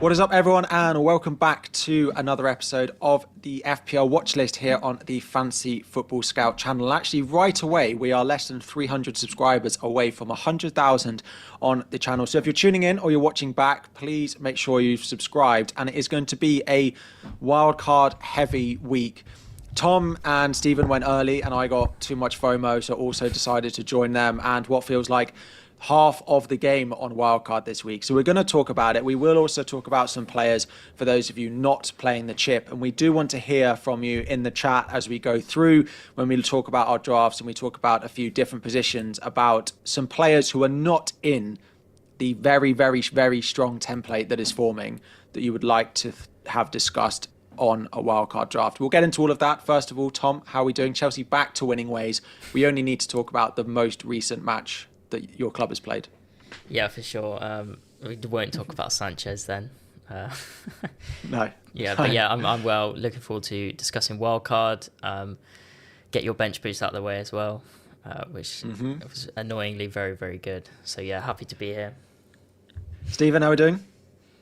What is up, everyone, and welcome back to another episode of the FPL watch list here on the Fancy Football Scout channel. Actually, right away, we are less than 300 subscribers away from 100,000 on the channel. So if you're tuning in or you're watching back, please make sure you've subscribed. And it is going to be a wildcard heavy week. Tom and Stephen went early and I got too much FOMO, so also decided to join them and what feels like half of the game on wildcard this week. So we're going to talk about it. We will also talk about some players for those of you not playing the chip. And we do want to hear from you in the chat as we go through, when we talk about our drafts and we talk about a few different positions, about some players who are not in the very, very, very strong template that is forming that you would like to have discussed on a wildcard draft. We'll get into all of that. First of all, Tom, how are we doing? Chelsea back to winning ways. We only need to talk about the most recent match that your club has played. Yeah, for sure. We won't talk about Sanchez then. No. Yeah, but yeah, I'm well. Looking forward to discussing wildcard. Get your bench boost out of the way as well, which was annoyingly very, very good. So yeah, happy to be here. Stephen, how are we doing?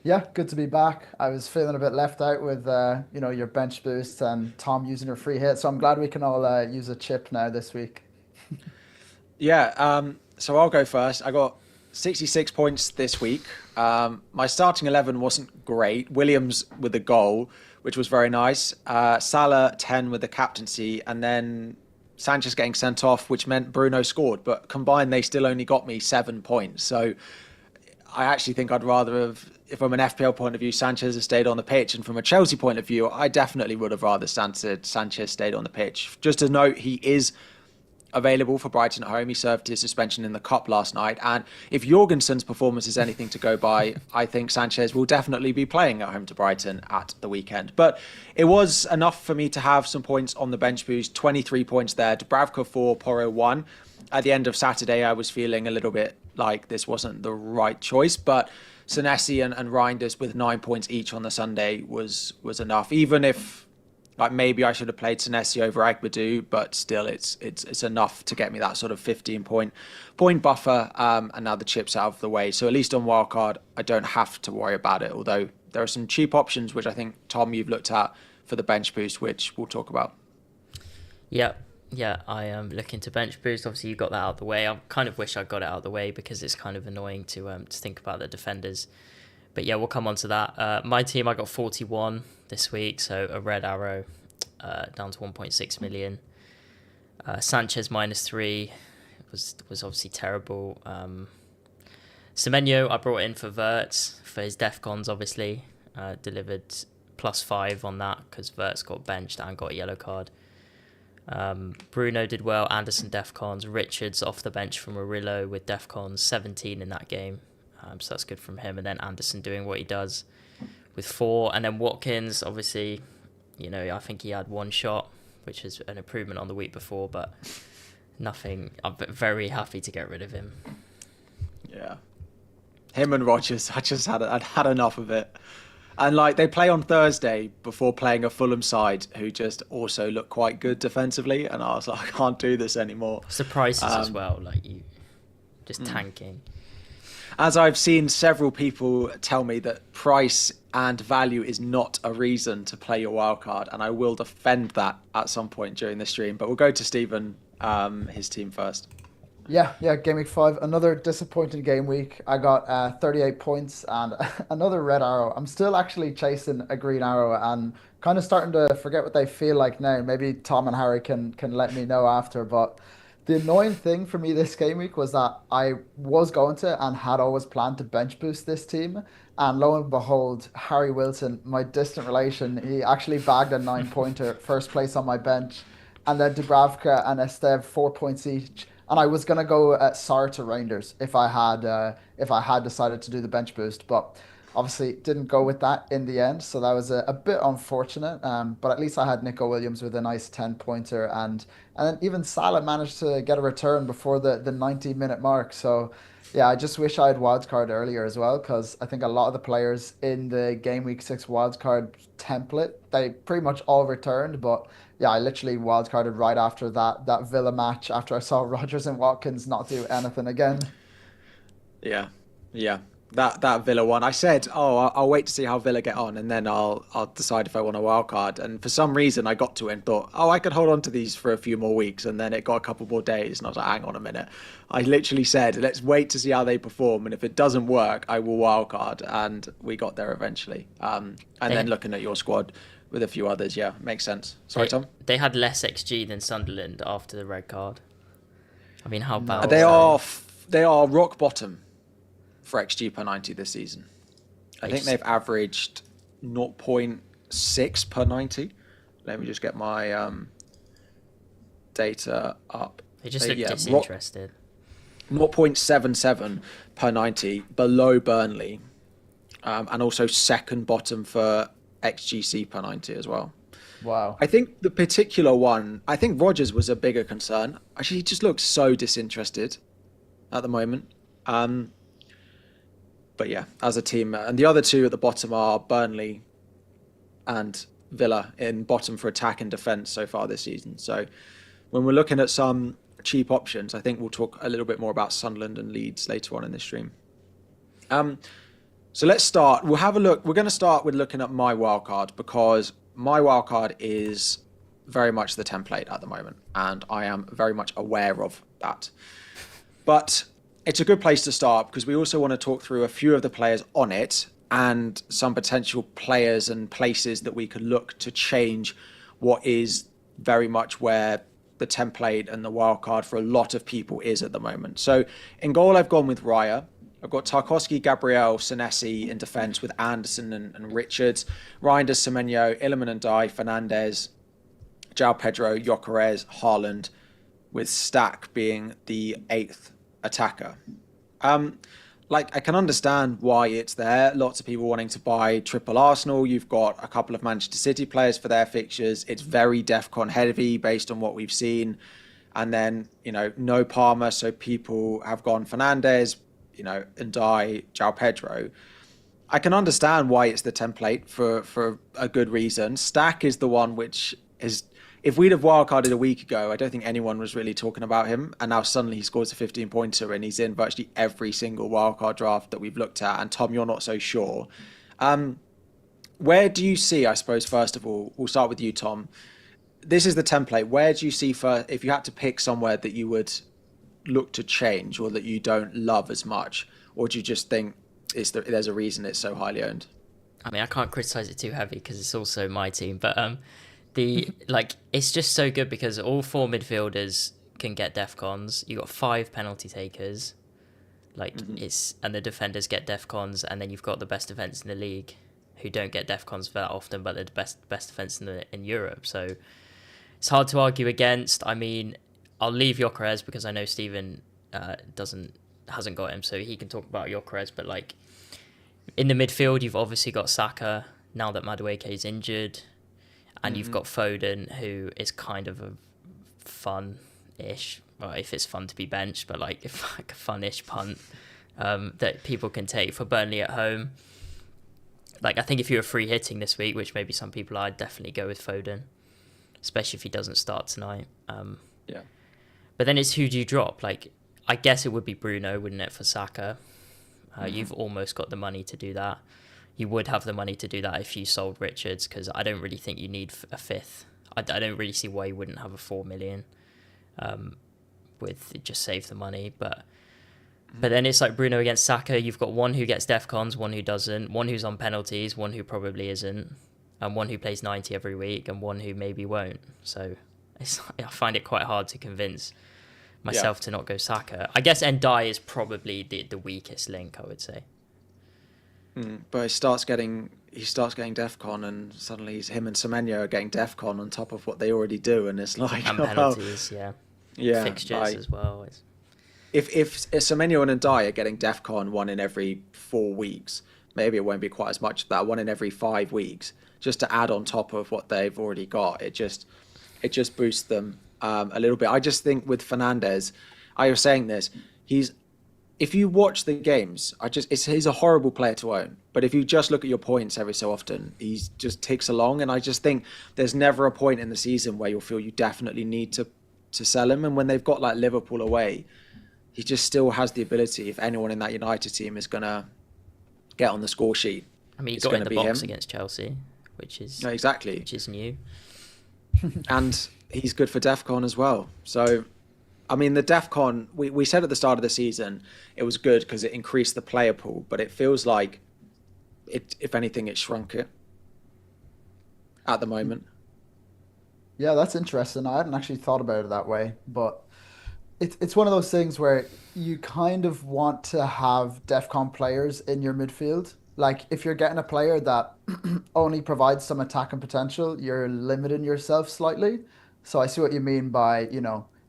Yeah, good to be back. I was feeling a bit left out with your bench boost and Tom using her free hit. So I'm glad we can all use a chip now this week. Yeah, so I'll go first. I got 66 points this week. My starting 11 wasn't great. Williams with a goal, which was very nice. Salah 10 with the captaincy, and then Sanchez getting sent off, which meant Bruno scored. But combined, they still only got me 7 points. So I actually think I'd rather have, if from an FPL point of view, Sanchez has stayed on the pitch. And from a Chelsea point of view, I definitely would have rather Sanchez stayed on the pitch. Just to note, he is available for Brighton at home. He served his suspension in the Cup last night. And if Jorgensen's performance is anything to go by, I think Sanchez will definitely be playing at home to Brighton at the weekend. But it was enough for me to have some points on the bench boost. 23 points there. Dubravka 4, Porro 1. At the end of Saturday, I was feeling a little bit like this wasn't the right choice. But Senesi and Reinders with 9 points each on the Sunday was enough. Even if maybe I should have played Senesi over Agbadou, but still it's enough to get me that sort of 15 point buffer, and now the chip's out of the way. So at least on wildcard, I don't have to worry about it, although there are some cheap options, which I think, Tom, you've looked at for the bench boost, which we'll talk about. Yeah, I am looking to bench boost. Obviously, you got that out of the way. I kind of wish I got it out of the way because it's kind of annoying to think about the defenders. But yeah, we'll come on to that. My team, I got 41 this week, so a red arrow down to 1.6 million. Sanchez -3 was obviously terrible. Semenyo, I brought in for Wirtz for his DEFCONs, obviously. Delivered +5 on that because Wirtz got benched and got a yellow card. Bruno did well, Anderson DEFCONs, Richards off the bench from Murillo with DEFCONs, 17 in that game. So that's good from him. And then Anderson doing what he does with 4. And then Watkins, obviously, I think he had 1 shot, which is an improvement on the week before, but nothing. I'm very happy to get rid of him. Yeah. Him and Rodgers, I'd had enough of it. And they play on Thursday before playing a Fulham side who just also look quite good defensively. And I was like, I can't do this anymore. It's the prices as well, you just tanking. As I've seen several people tell me that price and value is not a reason to play your wildcard, and I will defend that at some point during the stream. But we'll go to Stephen, his team first. Yeah, Gameweek 5, another disappointing game week. I got 38 points and another red arrow. I'm still actually chasing a green arrow and kind of starting to forget what they feel like now. Maybe Tom and Harry can let me know after, but the annoying thing for me this game week was that I was going to and had always planned to bench boost this team. And lo and behold, Harry Wilson, my distant relation, he actually bagged a 9-pointer, first place on my bench. And then Dubravka and Esteve, 4 points each. And I was going to go at Sar to Reinders if I had decided to do the bench boost. But obviously didn't go with that in the end. So that was a bit unfortunate. But at least I had Nico Williams with a nice 10-pointer. And then even Salah managed to get a return before the 90-minute mark. So yeah, I just wish I had wildcard earlier as well, because I think a lot of the players in the Game Week 6 wildcard template, they pretty much all returned. But yeah, I literally wildcarded right after that Villa match after I saw Rodgers and Watkins not do anything again. Yeah. that Villa one. I said, oh, I'll wait to see how Villa get on, and then I'll decide if I want a wild card. And for some reason, I got to it and thought, oh, I could hold on to these for a few more weeks, and then it got a couple more days, and I was like, hang on a minute. I literally said, let's wait to see how they perform, and if it doesn't work, I will wild card, and we got there eventually. Then looking at your squad with a few others, yeah, makes sense. Sorry, Tom. They had less XG than Sunderland after the red card. I mean, how bad? They are rock bottom for XG per 90 this season. I think they've averaged 0.6 per 90. Let me just get my data up. They just look disinterested. 0.77 per 90, below Burnley, and also second bottom for XGC per 90 as well. Wow. I think the particular one, I think Rodgers was a bigger concern. Actually, he just looks so disinterested at the moment. But yeah, as a team. And the other two at the bottom are Burnley and Villa in bottom for attack and defence so far this season. So when we're looking at some cheap options, I think we'll talk a little bit more about Sunderland and Leeds later on in this stream. So let's start. We'll have a look. We're going to start with looking at my wildcard, because my wildcard is very much the template at the moment, and I am very much aware of that. But it's a good place to start, because we also want to talk through a few of the players on it and some potential players and places that we could look to change what is very much where the template and the wildcard for a lot of people is at the moment. So in goal, I've gone with Raya. I've got Tarkowski, Gabriel, Senesi in defence with Anderson and Richards. Reinders, Semenyo, Illiman and Dye, Fernandez, João Pedro, Gyökeres, Haaland, with Stack being the 8th attacker. I can understand why it's there. Lots of people wanting to buy triple Arsenal. You've got a couple of Manchester City players for their fixtures. It's very DEFCON heavy based on what we've seen. And then, no Palmer, so people have gone Fernandez, Ndai, João Pedro. I can understand why it's the template for a good reason. Stack is the one which is, if we'd have wildcarded a week ago, I don't think anyone was really talking about him. And now suddenly he scores a 15-pointer and he's in virtually every single wildcard draft that we've looked at. And Tom, you're not so sure. Where do you see, I suppose, first of all, we'll start with you, Tom. This is the template. Where do you see, if you had to pick somewhere that you would look to change or that you don't love as much, or do you just think there's a reason it's so highly owned? I mean, I can't criticize it too heavy because it's also my team, but it's just so good because all 4 midfielders can get defcons. You got 5 penalty takers, and the defenders get defcons, and then you've got the best defense in the league who don't get defcons that often, but they're the best defense in Europe. So it's hard to argue against. I mean, I'll leave Gyökeres because I know Stephen hasn't got him, so he can talk about Gyökeres. But in the midfield, you've obviously got Saka now that Madueke is injured, and you've got Foden, who is kind of a fun-ish. Well, if it's fun to be benched, but a fun-ish punt that people can take for Burnley at home. I think if you were free hitting this week, which maybe some people are, I'd definitely go with Foden, especially if he doesn't start tonight. Yeah. But then it's who do you drop? I guess it would be Bruno, wouldn't it, for Saka? You've almost got the money to do that. You would have the money to do that if you sold Richards, because I don't really think you need a 5th. I don't really see why you wouldn't have a 4 million with just save the money. But then it's Bruno against Saka. You've got one who gets defcons, one who doesn't, one who's on penalties, one who probably isn't, and one who plays 90 every week, and one who maybe won't. So I find it quite hard to convince myself to not go Saka. I guess Ndai is probably the weakest link, I would say. But he starts getting defcon, and suddenly him and Semenyo are getting defcon on top of what they already do, and it's and penalties, fixtures as well. If Semenyo and Ndai are getting defcon one in every 4 weeks, maybe it won't be quite as much of that. One in every 5 weeks, just to add on top of what they've already got. It just boosts them a little bit. I just think with Fernandez, I was saying this, if you watch the games, he's a horrible player to own. But if you just look at your points every so often, he just ticks along. And I just think there's never a point in the season where you'll feel you definitely need to sell him. And when they've got Liverpool away, he just still has the ability, if anyone in that United team is going to get on the score sheet, I mean, he it's got going in to the be box him. against Chelsea, which is No, exactly. new. And he's good for DEFCON as well. So, I mean, the DEFCON, we said at the start of the season, it was good because it increased the player pool, but it feels like, if anything, it shrunk it at the moment. Yeah, that's interesting. I hadn't actually thought about it that way, but it's one of those things where you kind of want to have DEFCON players in your midfield. Like if you're getting a player that only provides some attacking potential, you're limiting yourself slightly. So I see what you mean by,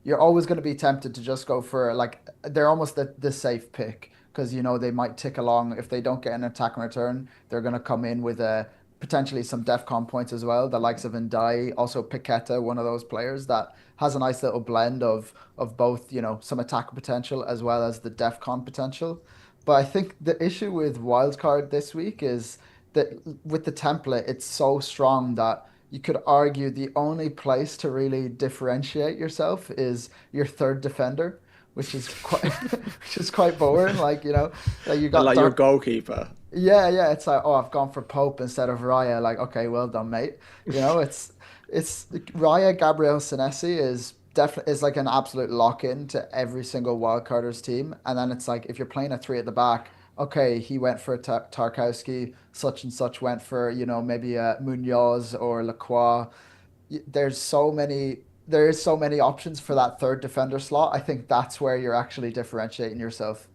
you're always going to be tempted to just go for like they're almost the safe pick because they might tick along if they don't get an attack in return, they're going to come in with a potentially some DEFCON points as well. The likes of Ndai, also Paqueta, one of those players that has a nice little blend of both, some attack potential as well as the DEFCON potential. But I think the issue with wildcard this week is that with the template, it's so strong that you could argue the only place to really differentiate yourself is your third defender, which is quite which is quite boring. Like, like you And got like your Dark. goalkeeper. Yeah, yeah. It's like, oh, I've gone for Pope instead of Raya. Like, okay, well done, mate. It's Raya Gabriel Senesi is definitely is like an absolute lock-in to every single wildcarders team. And then it's like if you're playing a three at the back, okay, he went for Tarkowski, such and such went for, maybe Munoz or Lacroix. There is so many options for that third defender slot. I think that's where you're actually differentiating yourself.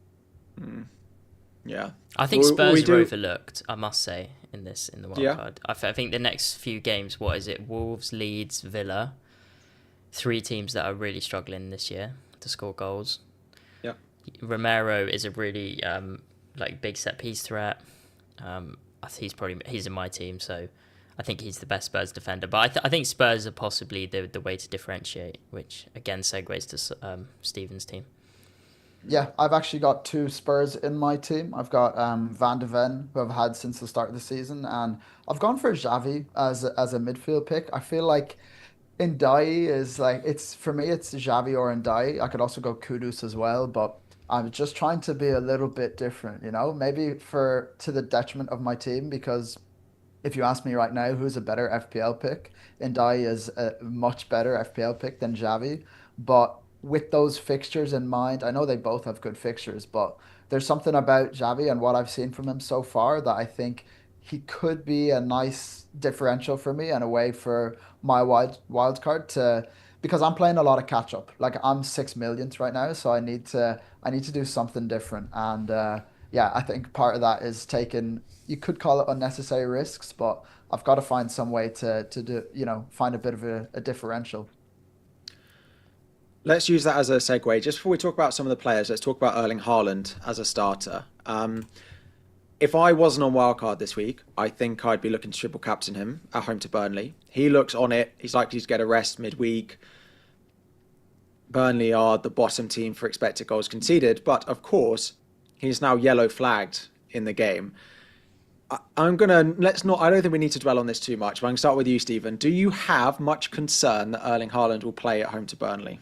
Yeah. I think We Spurs are do. overlooked, I must say, in the wild Yeah. card. I think the next few games, what is it? Wolves, Leeds, Villa, three teams that are really struggling this year to score goals. Yeah. Romero is a really big set piece threat. I think he's in my team, so I think he's the best Spurs defender. But I think Spurs are possibly the way to differentiate, which again segues to Steven's team. Yeah, I've actually got two Spurs in my team. I've got Van de Ven, who I've had since the start of the season, and I've gone for Xavi as a midfield pick. I feel like Ndai is like it's for me it's Xavi or Ndai. I could also go Kudus as well, but I'm just trying to be a little bit different, maybe for to the detriment of my team because if you ask me right now who's a better FPL pick, Ndai is a much better FPL pick than Xavi. But with those fixtures in mind, I know they both have good fixtures, but there's something about Xavi and what I've seen from him so far that I think he could be a nice differential for me and a way for my wild card to because I'm playing a lot of catch up. Like I'm 6 millionth right now, so I need to do something different. And yeah, I think part of that is taking you could call it unnecessary risks, but I've got to find some way to do find a bit of a differential. Let's use that as a segue. Just before we talk about some of the players, let's talk about Erling Haaland as a starter. If I wasn't on wildcard this week, I think I'd be looking to triple captain him at home to Burnley. He looks on it. He's likely to get a rest midweek. Burnley are the bottom team for expected goals conceded, but of course, he's now yellow flagged in the game. Let's not. I don't think we need to dwell on this too much. But I can start with you, Stephen. Do you have much concern that Erling Haaland will play at home to Burnley?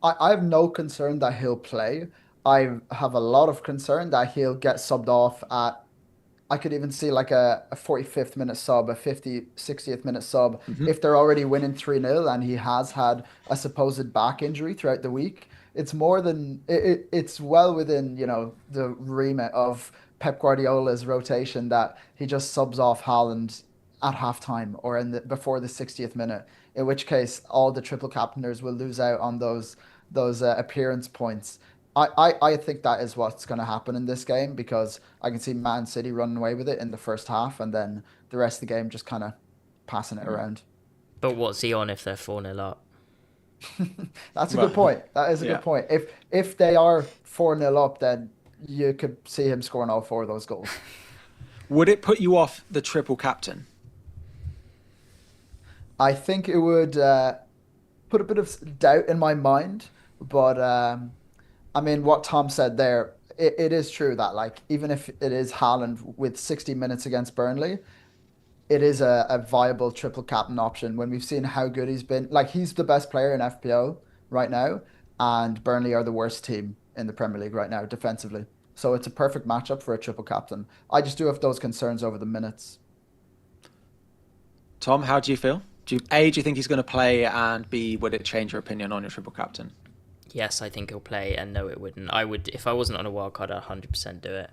I have no concern that he'll play. I have a lot of concern that he'll get subbed off at I could even see like a 45th minute sub, a 60th minute sub, if they're already winning 3-0 and he has had a supposed back injury throughout the week. It's more than it's well within, the remit of Pep Guardiola's rotation that he just subs off Haaland at halftime or before the 60th minute, in which case all the triple captainers will lose out on those appearance points. I think that is what's going to happen in this game because I can see Man City running away with it in the first half and then the rest of the game just kind of passing it around. But what's he on if they're 4-0 up? That's a good Well, point. That is a yeah. good point. If they are 4-0 up, then you could see him scoring all four of those goals. Would it put you off the triple captain? I think it would put a bit of doubt in my mind, but I mean, what Tom said there, it is true that like even if it is Haaland with 60 minutes against Burnley, it is a viable triple captain option when we've seen how good he's been. Like he's the best player in FPL right now, and Burnley are the worst team in the Premier League right now defensively. So it's a perfect matchup for a triple captain. I just do have those concerns over the minutes. Tom, how do you feel? Do you think he's going to play, and B, would it change your opinion on your triple captain? Yes, I think he'll play, and no, it wouldn't. I would, if I wasn't on a wild card, I'd 100% do it.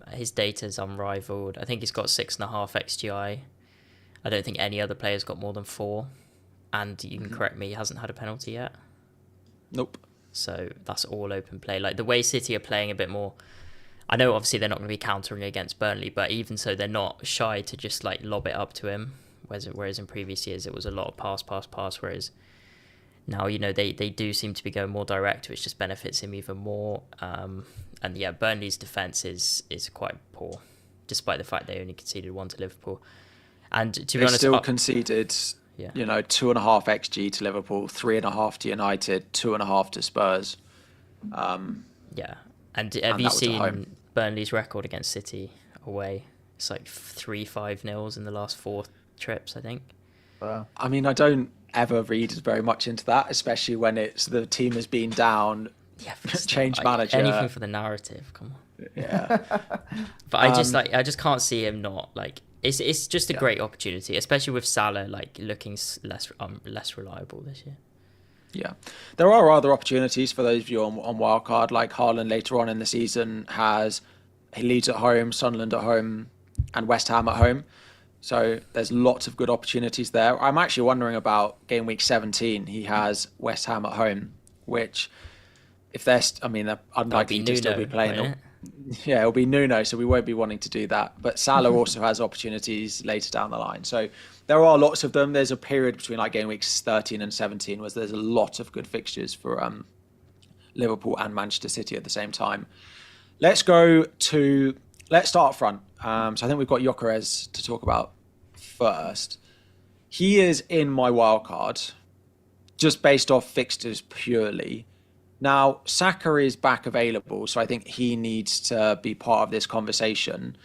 His data is unrivaled. I think he's got 6.5 XGI. I don't think any other player's got more than 4. And you can correct me, he hasn't had a penalty yet. Nope. So that's all open play. Like the way City are playing a bit more, I know obviously they're not going to be countering against Burnley, but even so, they're not shy to just like lob it up to him. Whereas in previous years, it was a lot of pass, pass, pass. Whereas now, they do seem to be going more direct, which just benefits him even more. And yeah, Burnley's defence is quite poor, despite the fact they only conceded 1 to Liverpool. And to be honest, still conceded, yeah. 2.5 XG to Liverpool, 3.5 to United, 2.5 to Spurs. Yeah. And have you seen Burnley's record against City away? It's like 3-5-0 in the last 4 trips, I think. I mean, I don't ever read very much into that, especially when it's the team has been down, yeah, change manager. Anything for the narrative, come on. Yeah. But I just can't see him not like. It's just a great opportunity, especially with Salah looking less reliable this year. Yeah, there are other opportunities for those of you on wildcard, like Haaland later on in the season he leads at home, Sunderland at home, and West Ham at home. So there's lots of good opportunities there. I'm actually wondering about game week 17. He has West Ham at home, which if they're unlikely to still be playing. Yeah, it'll be Nuno, so we won't be wanting to do that. But Salah also has opportunities later down the line. So there are lots of them. There's a period between like game weeks 13 and 17 where there's a lot of good fixtures for Liverpool and Manchester City at the same time. Let's start up front. So I think we've got Gyökeres to talk about first. He is in my wildcard just based off fixtures purely. Now, Saka is back available, so I think he needs to be part of this conversation.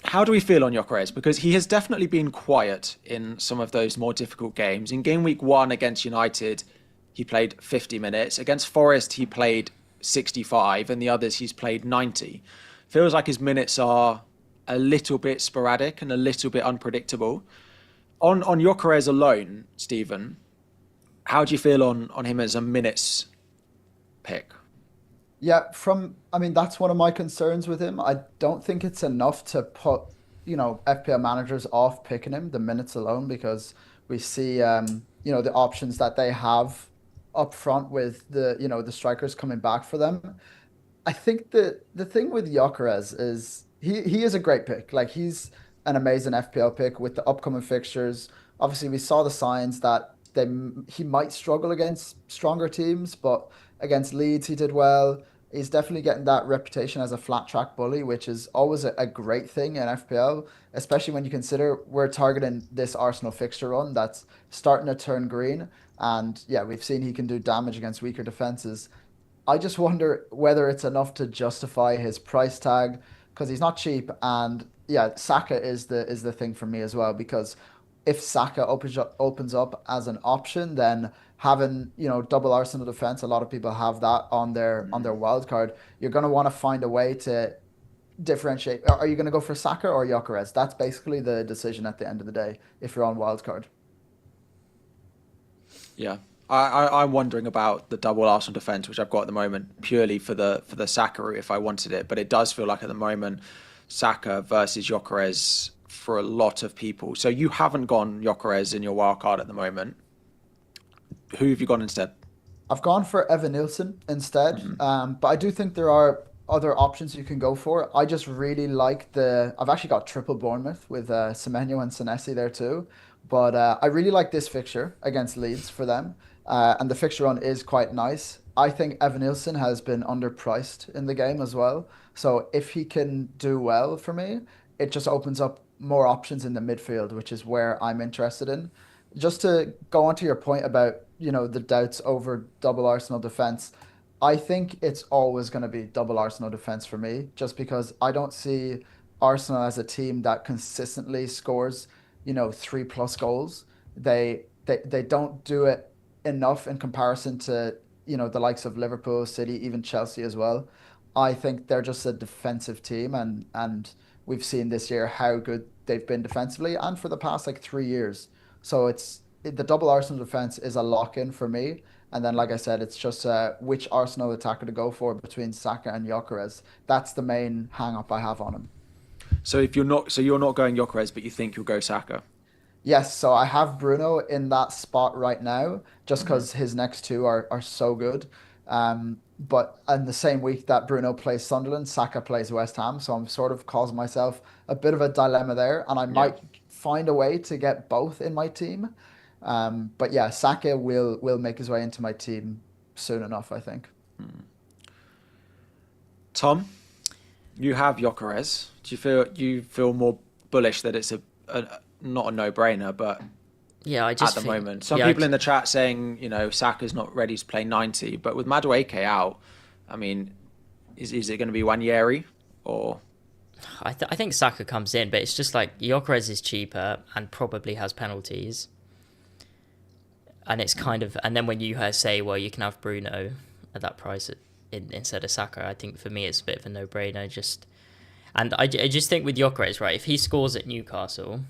How do we feel on Gyökeres? Because he has definitely been quiet in some of those more difficult games. In game week 1 against United, he played 50 minutes. Against Forest, he played 65, and the others he's played 90. Feels like his minutes are a little bit sporadic and a little bit unpredictable. On Gyökeres alone, Stephen, how do you feel on him as a minutes pick? Yeah, that's one of my concerns with him. I don't think it's enough to put, FPL managers off picking him the minutes alone because we see, the options that they have up front with the strikers coming back for them. I think the thing with Gyökeres is he is a great pick. Like he's an amazing FPL pick with the upcoming fixtures. Obviously, we saw the signs that he might struggle against stronger teams, but against Leeds he did well. He's definitely getting that reputation as a flat track bully, which is always a great thing in FPL, especially when you consider we're targeting this Arsenal fixture run that's starting to turn green. And yeah, we've seen he can do damage against weaker defenses. I just wonder whether it's enough to justify his price tag because he's not cheap. And yeah, Saka is the thing for me as well because if Saka opens up as an option, then having double Arsenal defense, a lot of people have that on their wild card. You're going to want to find a way to differentiate. Are you going to go for Saka or Gyökeres? That's basically the decision at the end of the day if you're on wild card. Yeah. I'm wondering about the double Arsenal defence, which I've got at the moment, purely for the Saka route if I wanted it. But it does feel like at the moment, Saka versus Gyökeres for a lot of people. So you haven't gone Gyökeres in your wildcard at the moment. Who have you gone instead? I've gone for Evan Nilsson instead. But I do think there are other options you can go for. I just really like I've actually got triple Bournemouth with Semenyo and Senesi there too. But I really like this fixture against Leeds for them. And the fixture run is quite nice. I think Evan Nilsson has been underpriced in the game as well. So if he can do well for me, it just opens up more options in the midfield, which is where I'm interested in. Just to go on to your point about, the doubts over double Arsenal defense, I think it's always going to be double Arsenal defense for me, just because I don't see Arsenal as a team that consistently scores, 3+ goals. They don't do it enough in comparison to the likes of Liverpool, City, even Chelsea as well. I think they're just a defensive team, and we've seen this year how good they've been defensively, and for the past like 3 years. So the double Arsenal defense is a lock in for me. And then, like I said, it's just which Arsenal attacker to go for between Saka and Gyökeres. That's the main hang up I have on him. So you're not going Gyökeres, but you think you'll go Saka. Yes, so I have Bruno in that spot right now, just because his next two are so good. But in the same week that Bruno plays Sunderland, Saka plays West Ham, so I'm sort of causing myself a bit of a dilemma there, and I might find a way to get both in my team. But yeah, Saka will make his way into my team soon enough, I think. Tom, you have Gyökeres. Do you feel more bullish that it's not a no-brainer, but yeah, I just at the think, moment, some people in the chat saying Saka's not ready to play 90, but with Madueke out, I mean, is it going to be Wanyeri or? I think Saka comes in, but it's just like Gyökeres is cheaper and probably has penalties. And it's kind of, and then when you say, well, you can have Bruno at that price instead of Saka, I think for me it's a bit of a no-brainer. And I just think with Gyökeres, right, if he scores at Newcastle,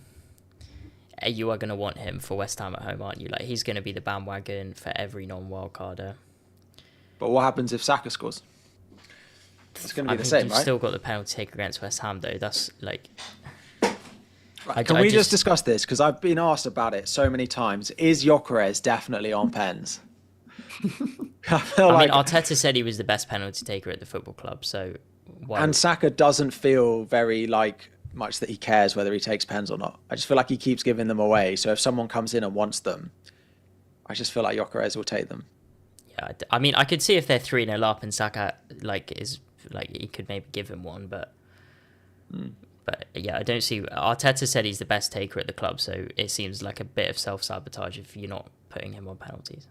you are going to want him for West Ham at home, aren't you? Like, he's going to be the bandwagon for every non-wildcarder. But what happens if Saka scores? It's going to be the same, you've right? Still got the penalty taker against West Ham, though. That's like... Can we just discuss this? Because I've been asked about it so many times. Is Gyökeres definitely on pens? I mean, Arteta said he was the best penalty taker at the football club, so... And Saka doesn't feel very much that he cares whether he takes pens or not. I just feel like he keeps giving them away. So if someone comes in and wants them, I just feel like Gyökeres will take them. Yeah, I mean, I could see if they're 3-0 up and Saka he could maybe give him one, but yeah, I don't see. Arteta said he's the best taker at the club, so it seems like a bit of self-sabotage if you're not putting him on penalties.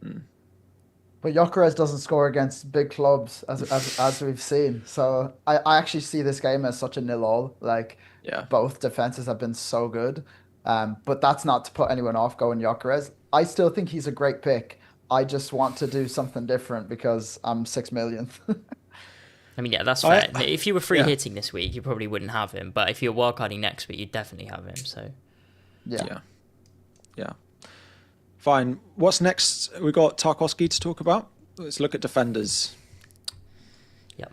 But Gyökeres doesn't score against big clubs as we've seen. So I actually see this game as such a 0-0. Both defenses have been so good. But that's not to put anyone off going Gyökeres. I still think he's a great pick. I just want to do something different because I'm 6 millionth. I mean, yeah, that's fair. If you were free hitting this week, you probably wouldn't have him. But if you're wildcarding next week, you'd definitely have him. So, yeah. Fine. What's next? We got Tarkowski to talk about. Let's look at defenders. Yep.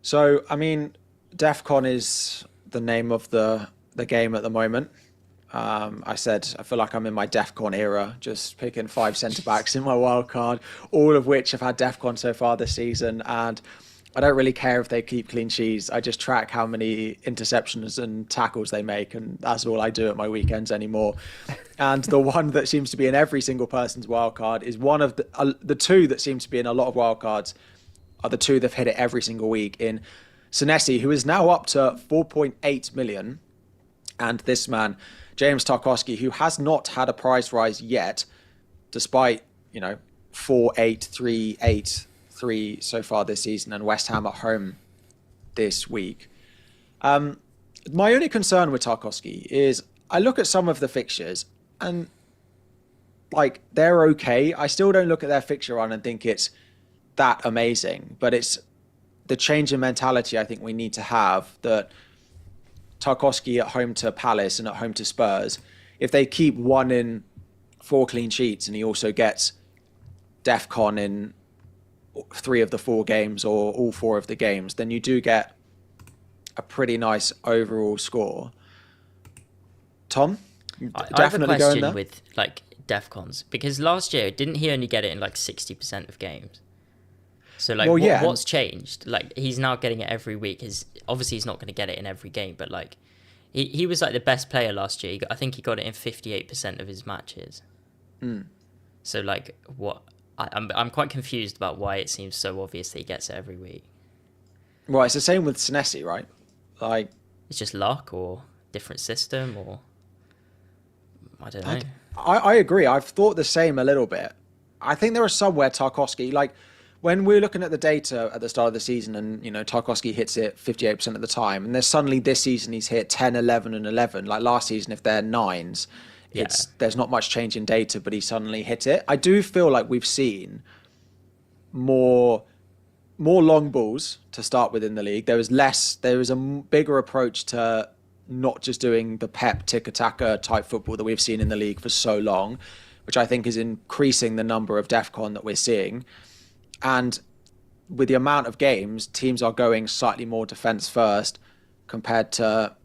So, I mean, DEFCON is the name of the game at the moment. I said I feel like I'm in my DEFCON era, just picking 5 centre-backs in my wildcard, all of which have had DEFCON so far this season. And I don't really care if they keep clean sheets. I just track how many interceptions and tackles they make, and that's all I do at my weekends anymore. And the one that seems to be in every single person's wildcard is one of the two that seem to be in a lot of wildcards are the two that've hit it every single week in Senesi, who is now up to 4.8 million, and this man, James Tarkowski, who has not had a price rise yet, despite 4-8, 3-8. 3 so far this season, and West Ham at home this week. My only concern with Tarkowski is I look at some of the fixtures and they're okay. I still don't look at their fixture run and think it's that amazing, but it's the change in mentality I think we need to have, that Tarkowski at home to Palace and at home to Spurs, if they keep 1 in 4 clean sheets and he also gets DEFCON in 3 of the 4 games or all 4 of the games, then you do get a pretty nice overall score. Tom, I have a question with DEFCONs, because last year didn't he only get it in 60% of games? So what's changed? He's now getting it every week. Obviously he's not going to get it in every game, but he was the best player last year. I think he got it in 58% of his matches. So what? I'm quite confused about why it seems so obvious that he gets it every week. Well, it's the same with Senesi, right? It's just luck or different system, or I don't know. I agree. I've thought the same a little bit. I think there are some where Tarkowski, when we're looking at the data at the start of the season and, Tarkowski hits it 58% of the time, and there's suddenly this season he's hit 10, 11 and 11. Last season, if they're 9s, there's not much change in data, but he suddenly hit it. I do feel like we've seen more long balls to start with in the league. There was a bigger approach to not just doing the Pep tiki-taka type football that we've seen in the league for so long, which I think is increasing the number of DEFCON that we're seeing. And with the amount of games, teams are going slightly more defense first compared to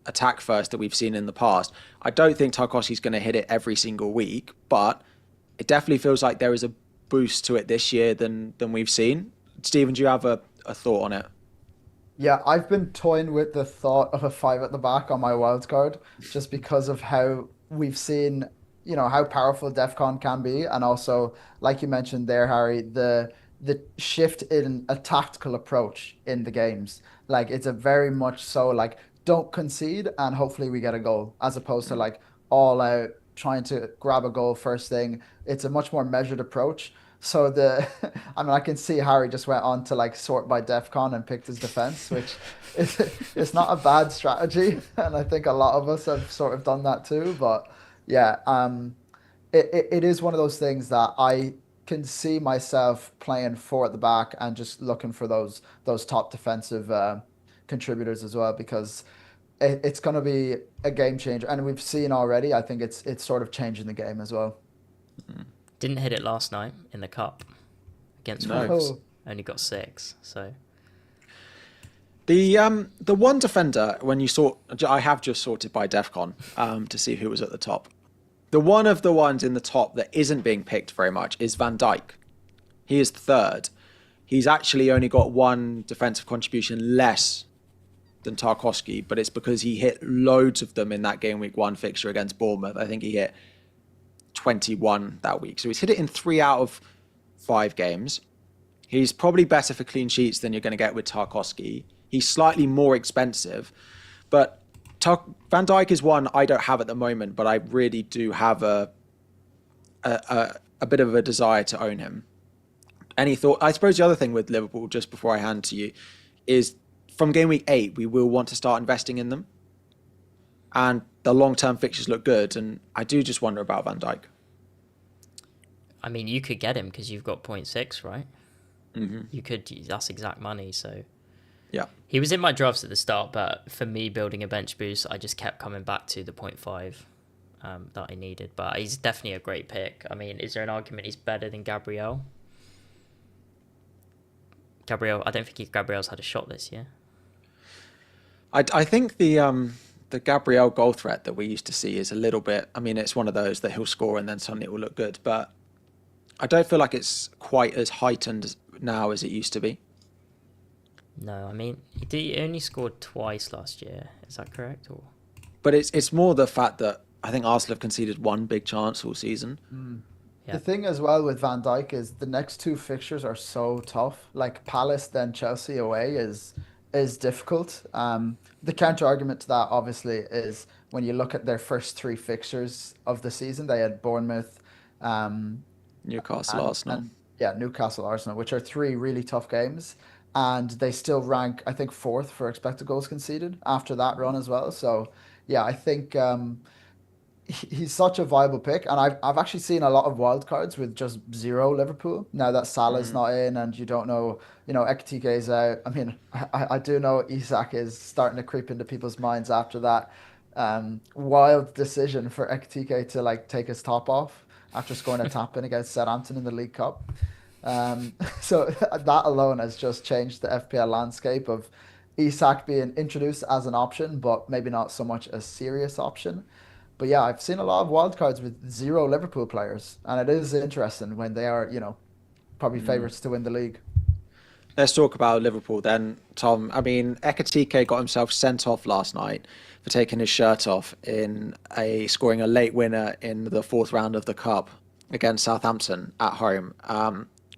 attack first that we've seen in the past. I don't think Tarkowski's going to hit it every single week, but it definitely feels like there is a boost to it this year than we've seen. Stephen, do you have a thought on it? Yeah, I've been toying with the thought of a 5 at the back on my wild card just because of how we've seen, how powerful DEFCON can be. And also, like you mentioned there, Harry, the shift in a tactical approach in the games. Like, it's a very much so like, don't concede and hopefully we get a goal, as opposed to like all out trying to grab a goal first thing. It's a much more measured approach. So I can see Harry just went on to like sort by DEFCON and picked his defense, which it's not a bad strategy. And I think a lot of us have sort of done that too. But yeah, it is one of those things that I can see myself playing 4 at the back and just looking for those top defensive contributors as well, because it's going to be a game changer. And we've seen already, I think it's sort of changing the game as well. Didn't hit it last night in the cup against No. Wolves. Only got 6. So the one defender, when you sort, I have just sorted by DEFCON to see who was at the top. The one of the ones in the top that isn't being picked very much is Van Dijk. He is 3rd. He's actually only got 1 defensive contribution less than Tarkowski, but it's because he hit loads of them in that game week 1 fixture against Bournemouth. I think he hit 21 that week. So he's hit it in 3 out of 5 games. He's probably better for clean sheets than you're going to get with Tarkowski. He's slightly more expensive, but Van Dijk is one I don't have at the moment, but I really do have a bit of a desire to own him. Any thought? I suppose the other thing with Liverpool, just before I hand to you, is from game week 8, we will want to start investing in them. And the long-term fixtures look good, and I do just wonder about Van Dijk. I mean, you could get him because you've got 0.6, right? Mm-hmm. You could. That's exact money. So yeah, he was in my drafts at the start, but for me, building a bench boost, I just kept coming back to the 0.5 that I needed. But he's definitely a great pick. I mean, is there an argument he's better than Gabriel? I don't think Gabriel's had a shot this year. I think the Gabriel goal threat that we used to see is a little bit, I mean, it's one of those that he'll score and then suddenly it will look good, but I don't feel like it's quite as heightened now as it used to be. No, I mean, he only scored twice last year. Is that correct? Or? But it's more the fact that I think Arsenal have conceded 1 big chance all season. Yeah. The thing as well with Van Dijk is the next 2 fixtures are so tough. Like Palace, then Chelsea away is difficult. The counter argument to that obviously is when you look at their first 3 fixtures of the season, they had Bournemouth, Newcastle, Arsenal. Newcastle, Arsenal, which are 3 really tough games, and they still rank, I think, 4th for expected goals conceded after that run as well. So yeah, I think he's such a viable pick, and I've actually seen a lot of wild cards with just 0 Liverpool now that Salah's not in, and you don't know, Ekitike is out. I mean, I do know Isak is starting to creep into people's minds after that wild decision for Ekitike to like take his top off after scoring a tap in against Southampton in the League Cup. So that alone has just changed the FPL landscape of Isak being introduced as an option, but maybe not so much a serious option. But yeah, I've seen a lot of wildcards with 0 Liverpool players, and it is interesting when they are, probably favourites to win the league. Let's talk about Liverpool then, Tom. I mean, Ekitike got himself sent off last night for taking his shirt off in scoring a late winner in the 4th round of the Cup against Southampton at home.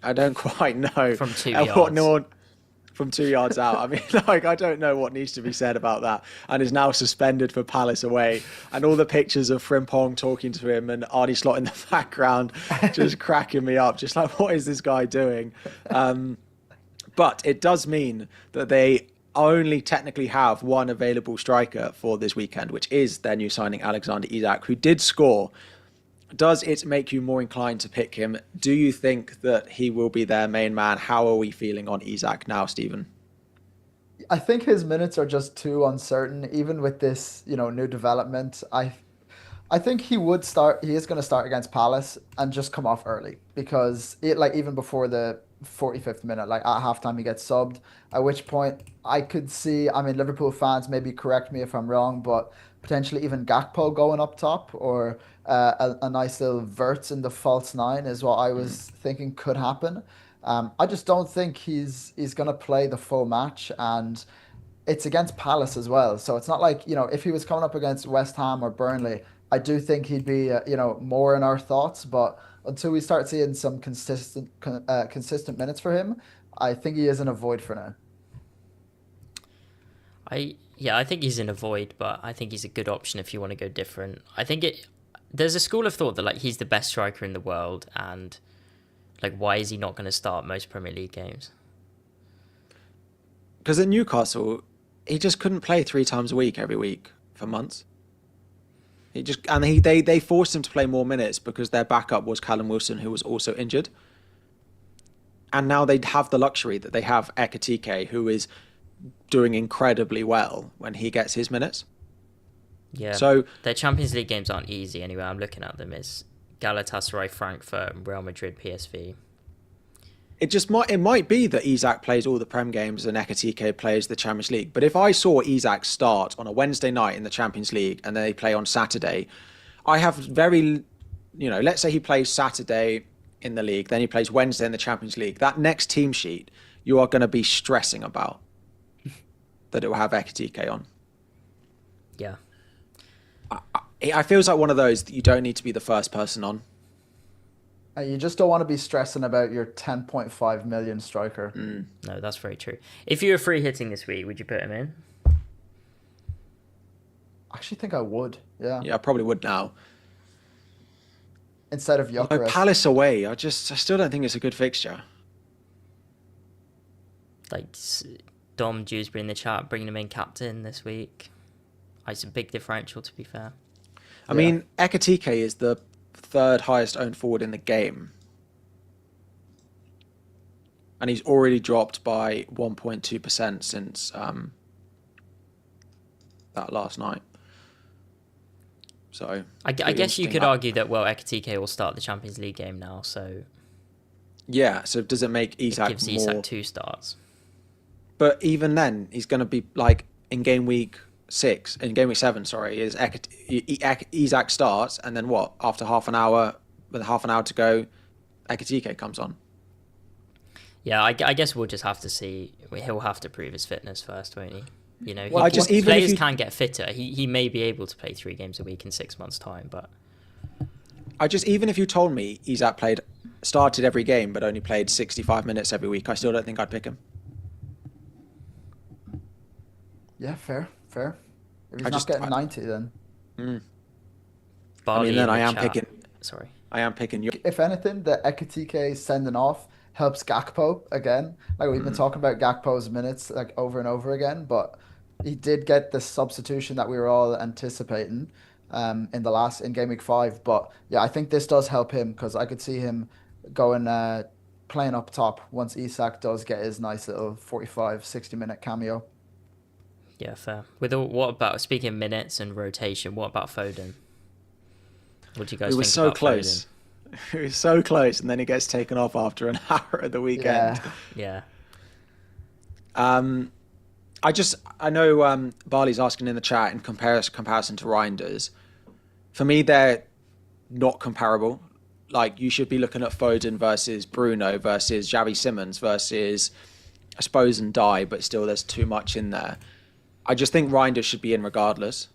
I don't quite know From 2 yards. From 2 yards out. I mean, I don't know what needs to be said about that. And is now suspended for Palace away. And all the pictures of Frimpong talking to him and Arnie Slot in the background just cracking me up. Just like, what is this guy doing? But it does mean that they only technically have one available striker for this weekend, which is their new signing, Alexander Isak, who did score. Does it make you more inclined to pick him? Do you think that he will be their main man? How are we feeling on Isak now, Stephen? I think his minutes are just too uncertain, even with this, new development. I think he would start. He is going to start against Palace and just come off early because even before the 45th minute, like at halftime, he gets subbed. At which point, I could see. I mean, Liverpool fans maybe correct me if I'm wrong, but potentially even Gakpo going up top or a nice little Verts in the false nine is what I was thinking could happen. I just don't think he's going to play the full match, and it's against Palace as well. So it's not like, if he was coming up against West Ham or Burnley, I do think he'd be, more in our thoughts. But until we start seeing some consistent minutes for him, I think he is in a void for now. I think he's in a void, but I think he's a good option if you want to go different. I think there's a school of thought that like he's the best striker in the world, and like why is he not going to start most Premier League games? Because at Newcastle, he just couldn't play 3 times a week every week for months. They forced him to play more minutes because their backup was Callum Wilson, who was also injured. And now they have the luxury that they have Ekitike, who is doing incredibly well when he gets his minutes. Yeah. So their Champions League games aren't easy anyway. I'm looking at them as Galatasaray, Frankfurt, Real Madrid, PSV. It might be that Isak plays all the Prem games and Ekitike plays the Champions League. But if I saw Isak start on a Wednesday night in the Champions League and they play on Saturday, I have let's say he plays Saturday in the league, then he plays Wednesday in the Champions League. That next team sheet, you are going to be stressing about that it will have Ekitike on. Yeah. I feels like one of those that you don't need to be the first person on. You just don't want to be stressing about your 10.5 million striker. No, that's very true. If you were free hitting this week, would you put him in? I actually think I would. Yeah. Yeah, I probably would now. Instead of Gyökeres. Palace away, I still don't think it's a good fixture. Like Dom Dewsbury in the chat, bringing him in captain this week. It's a big differential, to be fair. I mean, Ekitike is the 3rd highest owned forward in the game. And he's already dropped by 1.2% since that last night. So I guess you could argue that, Ekitike will start the Champions League game now, so... Yeah, so does it make Isak It gives Isak 2 starts. But even then, he's going to be like in Gameweek 7, sorry, is Isak starts, and then what? After half an hour to go, Ekitike comes on. Yeah, I guess we'll just have to see. He'll have to prove his fitness first, won't he? Players can get fitter. He may be able to play 3 games a week in 6 months' time, but even if you told me Isak started every game but only played 65 minutes every week, I still don't think I'd pick him. Yeah, fair. If he's not getting 90, then. I am picking. Sorry. I am picking you. If anything, the Ekitike sending off helps Gakpo again. Like we've been talking about Gakpo's minutes like over and over again, but he did get the substitution that we were all anticipating in Game Week 5. But yeah, I think this does help him because I could see him going playing up top once Isak does get his nice little 45-60 minute cameo. Yeah, fair. What about, speaking of minutes and rotation, what about Foden? What do you guys think about Foden? We were so close. It was so close, and then he gets taken off after an hour at the weekend. Yeah. I know Barley's asking in the chat in comparison to Reinders. For me, they're not comparable. Like, you should be looking at Foden versus Bruno versus Xavi Simons versus, I suppose, and Dye, but still there's too much in there. I just think Reinders should be in regardless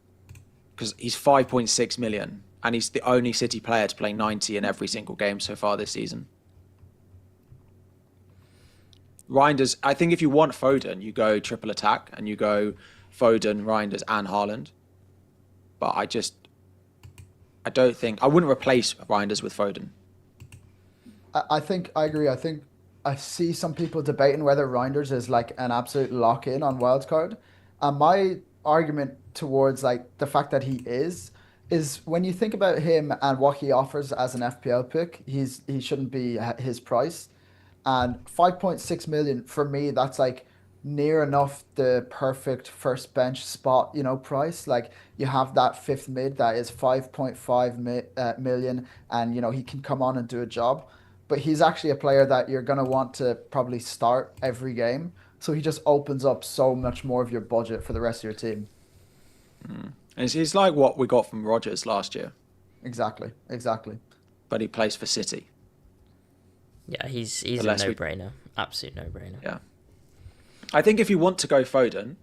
because he's 5.6 million and he's the only City player to play 90 in every single game so far this season. Reinders, I think if you want Foden, you go triple attack and you go Foden, Reinders and Haaland. But I wouldn't replace Reinders with Foden. I agree. I think I see some people debating whether Reinders is like an absolute lock in on wildcard. And my argument towards like the fact that he is when you think about him and what he offers as an FPL pick, he shouldn't be his price. And 5.6 million for me, that's like near enough the perfect first bench spot, price. Like you have that fifth mid that is 5.5 million, and he can come on and do a job. But he's actually a player that you're going to want to probably start every game. So he just opens up so much more of your budget for the rest of your team. It's like what we got from Rodgers last year. Exactly, exactly. But he plays for City. Yeah, he's a no-brainer. Absolute no-brainer. Yeah. I think if you want to go Foden,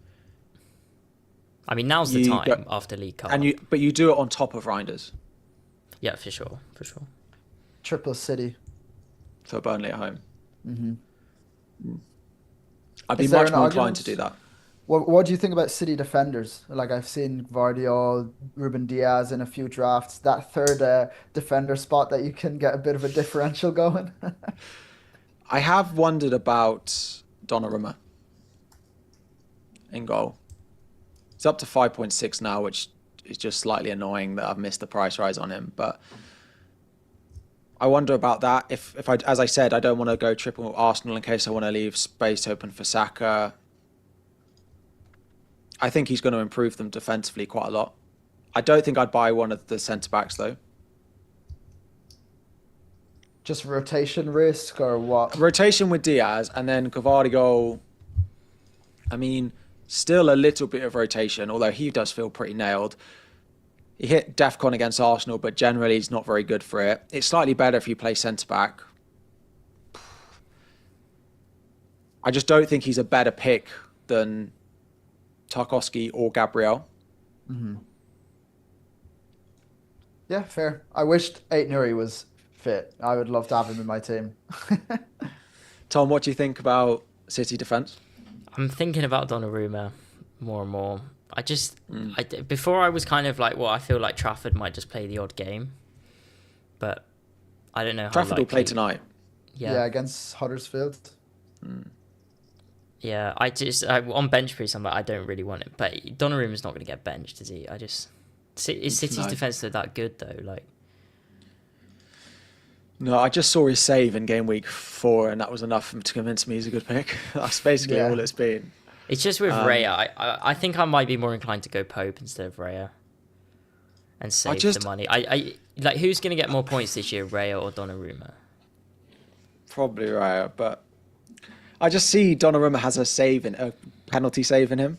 I mean, now's the time after League Cup. But you do it on top of Reinders. Yeah, for sure. Triple City. For Burnley at home. Mm-hmm. I'd be much more inclined to do that. What do you think about City defenders? Like I've seen Gvardiol, Ruben Diaz in a few drafts. That third defender spot that you can get a bit of a differential going. I have wondered about Donnarumma in goal. It's up to 5.6 now, which is just slightly annoying that I've missed the price rise on him. But I wonder about that. If I, as I said, I don't want to go triple Arsenal in case I want to leave space open for Saka. I think he's going to improve them defensively quite a lot. I don't think I'd buy one of the centre-backs, though. Just rotation risk or what? Rotation with Diaz and then Gvardiol. I mean, still a little bit of rotation, although he does feel pretty nailed. He hit DEFCON against Arsenal, but generally he's not very good for it. It's slightly better if you play centre-back. I just don't think he's a better pick than Tarkowski or Gabriel. Mm-hmm. Yeah, fair. I wished Ait-Nouri was fit. I would love to have him in my team. Tom, what do you think about City defence? I'm thinking about Donnarumma more and more. Before I was kind of like, well, I feel like Trafford might just play the odd game, but I don't know how Trafford will play tonight. Yeah, against Huddersfield. Yeah, on bench boost, I'm like, I don't really want it. But Donnarumma's not going to get benched, is he? Is City's defence that good, though? Like, no, I just saw his save in game week 4, and that was enough to convince me he's a good pick. That's basically all it's been. It's just with Raya. I think I might be more inclined to go Pope instead of Raya and save the money. I like, who's going to get more points this year, Raya or Donnarumma? Probably Raya, but I just see Donnarumma has a penalty save in him.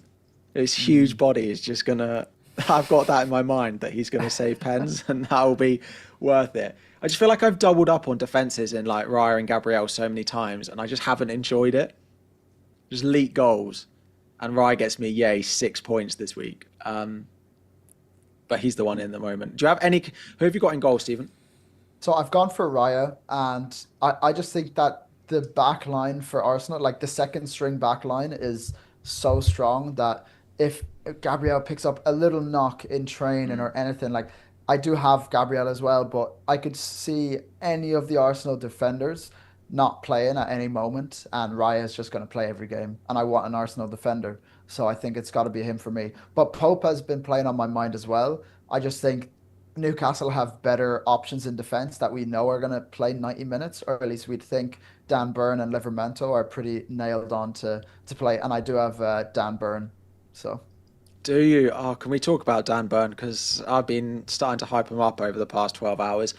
His huge body is just gonna. I've got that in my mind that he's gonna save pens, and that will be worth it. I just feel like I've doubled up on defenses in like Raya and Gabriel so many times, and I just haven't enjoyed it. Just leak goals, and Raya gets me 6 points this week. But he's the one in the moment. Do you have any? Who have you got in goal, Stephen? So I've gone for Raya, and I just think that the back line for Arsenal, like the second string back line, is so strong that if Gabriel picks up a little knock in training or anything, like I do have Gabriel as well, but I could see any of the Arsenal defenders not playing at any moment, and Raya is just going to play every game, and I want an Arsenal defender, so I think it's got to be him for me. But Pope has been playing on my mind as well. I just think Newcastle have better options in defence that we know are going to play 90 minutes, or at least we'd think Dan Burn and Livramento are pretty nailed on to play, and I do have Dan Burn. So, do you? Oh, can we talk about Dan Burn? Because I've been starting to hype him up over the past 12 hours.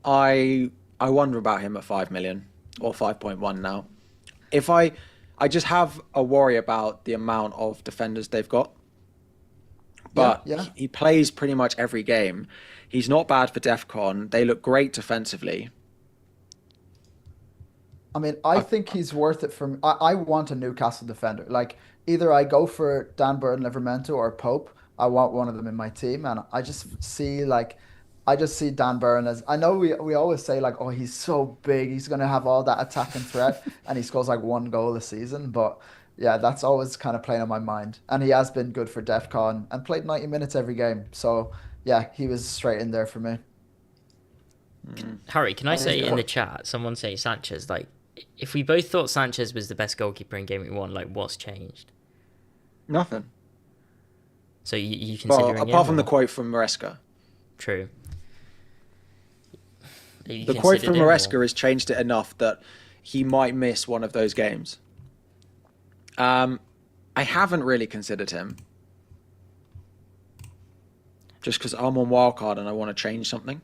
I wonder about him at 5 million or 5.1 now. I just have a worry about the amount of defenders they've got. But he plays pretty much every game. He's not bad for DEFCON. They look great defensively. I mean, I think he's worth it for me. I want a Newcastle defender. Like, either I go for Dan Burn, Livramento, or Pope. I want one of them in my team. And I just see Dan Burn as, I know we always say like, oh, he's so big, he's going to have all that attacking threat, and he scores like 1 goal a season. But yeah, that's always kind of playing on my mind. And he has been good for DEFCON and played 90 minutes every game. So yeah, he was straight in there for me. Harry, can I say in the chat, someone say Sanchez, like, if we both thought Sanchez was the best goalkeeper in Game Week 1, like, what's changed? Nothing. So you Well, considering apart him, from the or? quote from Maresca. True. You The quote considered from him, Maresca or? has changed it enough that he might miss one of those games. I haven't really considered him. Just because I'm on wildcard and I want to change something.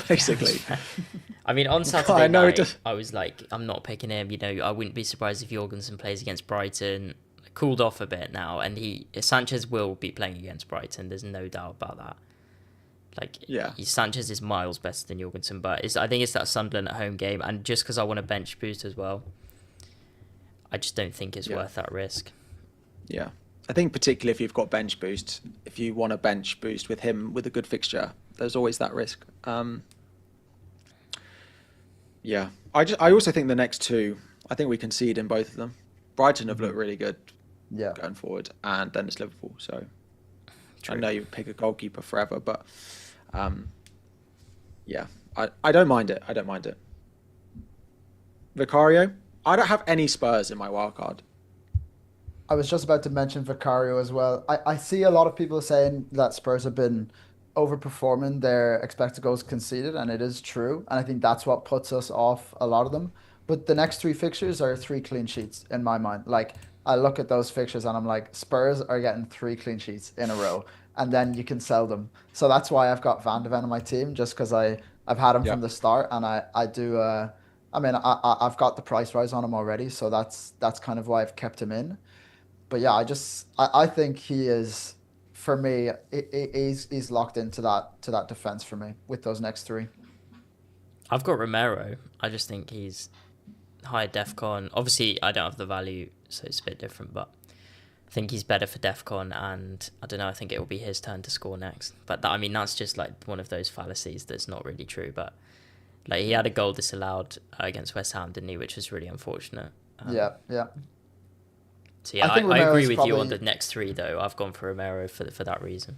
Basically. I mean, on I Saturday know it night, does. I was like, I'm not picking him. You know, I wouldn't be surprised if Jorgensen plays against Brighton. Cooled off a bit now, and Sanchez will be playing against Brighton. There's no doubt about that. Like, Yeah. Sanchez is miles better than Jorgensen, but I think it's that Sunderland at home game, and just because I want a bench boost as well, I just don't think it's worth that risk. Yeah. I think particularly if you've got bench boost, if you want a bench boost with him with a good fixture, there's always that risk. Yeah. I also think the next two, I think we concede in both of them. Brighton have looked really good going forward, and then it's Liverpool. So True. I know you pick a goalkeeper forever, but yeah, I don't mind it. I don't mind it. Vicario, I don't have any Spurs in my wildcard. I was just about to mention Vicario as well. I see a lot of people saying that Spurs have been overperforming their expected goals conceded, and it is true. And I think that's what puts us off a lot of them. But the next three fixtures are three clean sheets in my mind. Like, I look at those fixtures and I'm like, Spurs are getting three clean sheets in a row, and then you can sell them. So that's why I've got Van de Ven on my team, just because I've had him Yeah. from the start, and I do. I mean, I've got the price rise on him already, so that's kind of why I've kept him in. But yeah, I think he is, for me, he's locked into that defense for me with those next three. I've got Romero. I just think he's high DEFCON. Obviously, I don't have the value, so it's a bit different, but I think he's better for DEFCON, and I don't know, I think it will be his turn to score next. But I mean, that's just like one of those fallacies that's not really true. But like, he had a goal disallowed against West Ham, didn't he? Which was really unfortunate. Yeah, yeah. So yeah, I think I agree Romero's with you on the probably. next three, though. I've gone for Romero for that reason.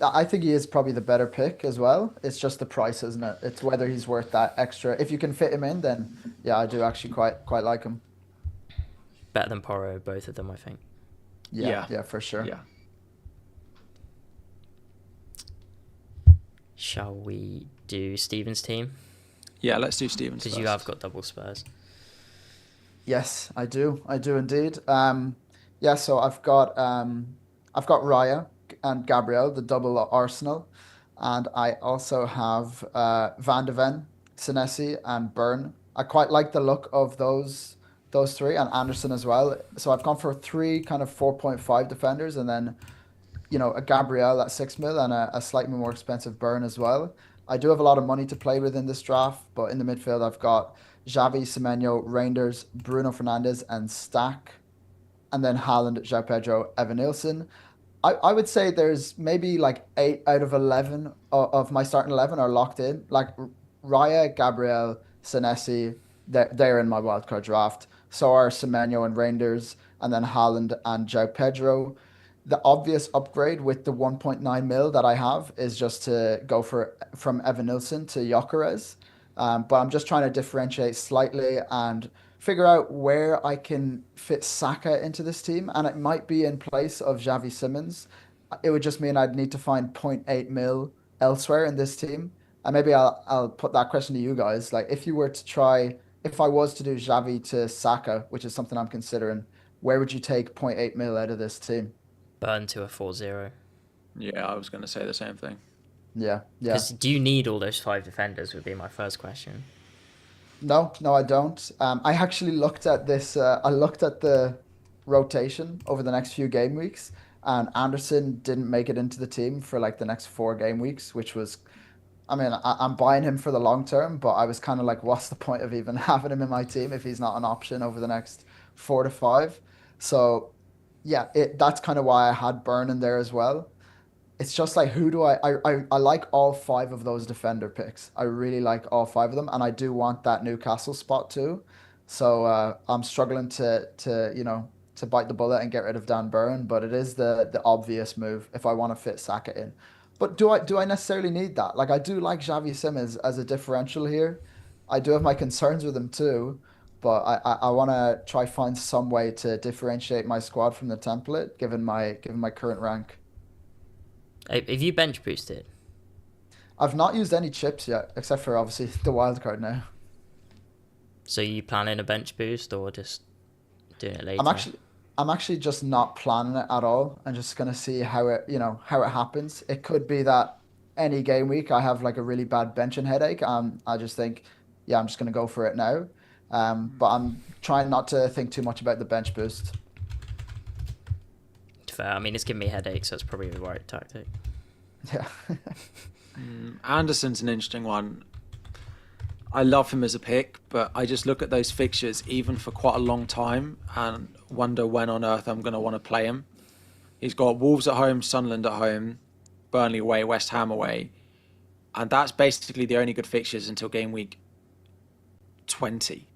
I think he is probably the better pick as well. It's just the price, isn't it? It's whether he's worth that extra. If you can fit him in, then yeah, I do actually quite like him. Better than Porro, both of them, I think. Yeah, Yeah. yeah, for sure. Yeah. Shall we do Steven's team? Yeah, let's do Stevens Because first. you have got double Spurs. Yes, I do. I do indeed. Yeah, so I've got Raya and Gabriel, the double Arsenal, and I also have Van de Ven, Senesi, and Byrne. I quite like the look of those three, and Anderson as well. So I've gone for three kind of 4.5 defenders, and then a Gabriel at 6 mil and a slightly more expensive Burn as well. I do have a lot of money to play with in this draft, but in the midfield I've got Xavi, Semenyo, Reinders, Bruno Fernandes, and Stack, and then Haaland, João Pedro, Evan Nilsson. I would say there's maybe like 8 out of 11 of my starting 11 are locked in. Like Raya, Gabriel, Senesi, they're in my wildcard draft. So are Semenyo and Reinders, and then Haaland and João Pedro. The obvious upgrade with the 1.9 mil that I have is just to go from Evan Nilsson to Gyökeres. But I'm just trying to differentiate slightly and figure out where I can fit Saka into this team, and it might be in place of Xavi Simons. It would just mean I'd need to find point 0.8 mil elsewhere in this team. And maybe I'll put that question to you guys. Like, if I was to do Xavi to Saka, which is something I'm considering, where would you take point 0.8 mil out of this team? Burn to a 4-0. Yeah, I was going to say the same thing. Yeah, yeah. Because do you need all those 5 defenders would be my first question. No, no, I don't. I actually looked at this. I looked at the rotation over the next few game weeks, and Anderson didn't make it into the team for like the next 4 game weeks, which was, I mean, I'm buying him for the long term, but I was kind of like, what's the point of even having him in my team if he's not an option over the next 4 to 5? So, yeah, that's kind of why I had Burn in there as well. It's just like, who do I like all 5 of those defender picks. I really like all 5 of them, and I do want that Newcastle spot too. So I'm struggling to bite the bullet and get rid of Dan Burn, but it is the obvious move if I want to fit Saka in. But do I necessarily need that? Like, I do like Xavi Simons as a differential here. I do have my concerns with him too, but I want to try find some way to differentiate my squad from the template, given my current rank. Have you bench boosted? I've not used any chips yet, except for obviously the wild card now. So you planning a bench boost or just doing it I'm later? actually I'm actually just not planning it at all. I'm just gonna see how it happens. It could be that any game week I have like a really bad benching headache. I just think, yeah, I'm just gonna go for it now. But I'm trying not to think too much about the bench boost. Fair. I mean, it's giving me headaches, so it's probably the right tactic. Yeah. Anderson's an interesting one. I love him as a pick, but I just look at those fixtures even for quite a long time and wonder when on earth I'm going to want to play him. He's got Wolves at home, Sunderland at home, Burnley away, West Ham away, and that's basically the only good fixtures until game week 20,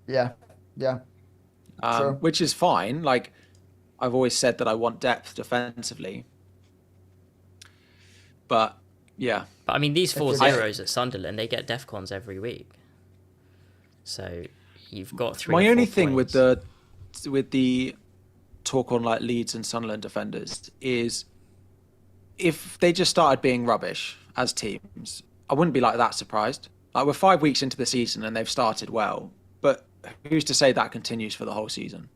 Yeah. Yeah. True. which is fine. Like, I've always said that I want depth defensively, but yeah. But I mean, these If four you're zeros at Sunderland, they get DEFCONs every week. So you've got three. My or only four thing points. with the talk on like Leeds and Sunderland defenders is if they just started being rubbish as teams, I wouldn't be like that surprised. Like we're 5 weeks into the season and they've started well, but who's to say that continues for the whole season?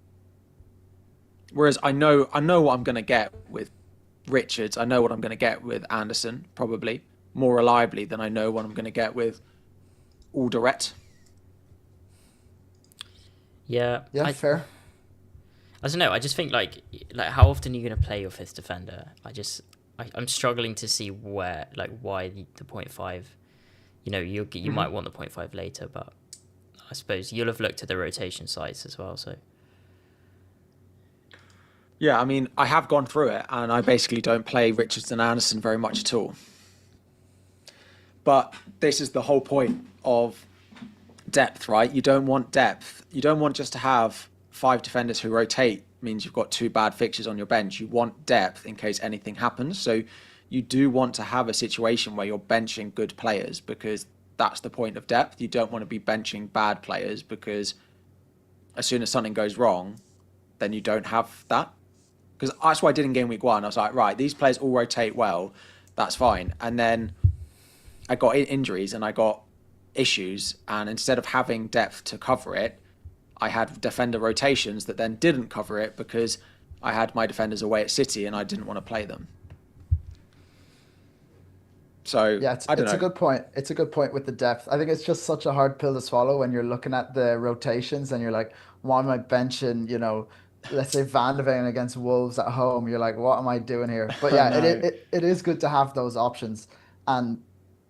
Whereas I know what I'm going to get with Richards. I know what I'm going to get with Anderson, probably more reliably than I know what I'm going to get with Alderette. Yeah, Yeah, fair. I don't know. I just think like how often are you going to play your fifth defender? I'm struggling to see why the 0.5. You know, you might want the 0.5 later, but I suppose you'll have looked at the rotation sites as well. So Yeah, I mean, I have gone through it and I basically don't play Richards and Anderson very much at all. But this is the whole point of depth, right? You don't want depth. You don't want just to have 5 defenders who rotate, means you've got 2 bad fixtures on your bench. You want depth in case anything happens. So you do want to have a situation where you're benching good players because that's the point of depth. You don't want to be benching bad players because as soon as something goes wrong, then you don't have that. Because that's what I did in game week 1. I was like, right, these players all rotate well. That's fine. And then I got injuries and I got issues. And instead of having depth to cover it, I had defender rotations that then didn't cover it because I had my defenders away at City and I didn't want to play them. So, Yeah, I don't it's a know. good point. It's a good point with the depth. I think it's just such a hard pill to swallow when you're looking at the rotations and you're like, why am I benching, let's say Van de Ven against Wolves at home? You're like, what am I doing here? But I yeah, know. it is good to have those options. And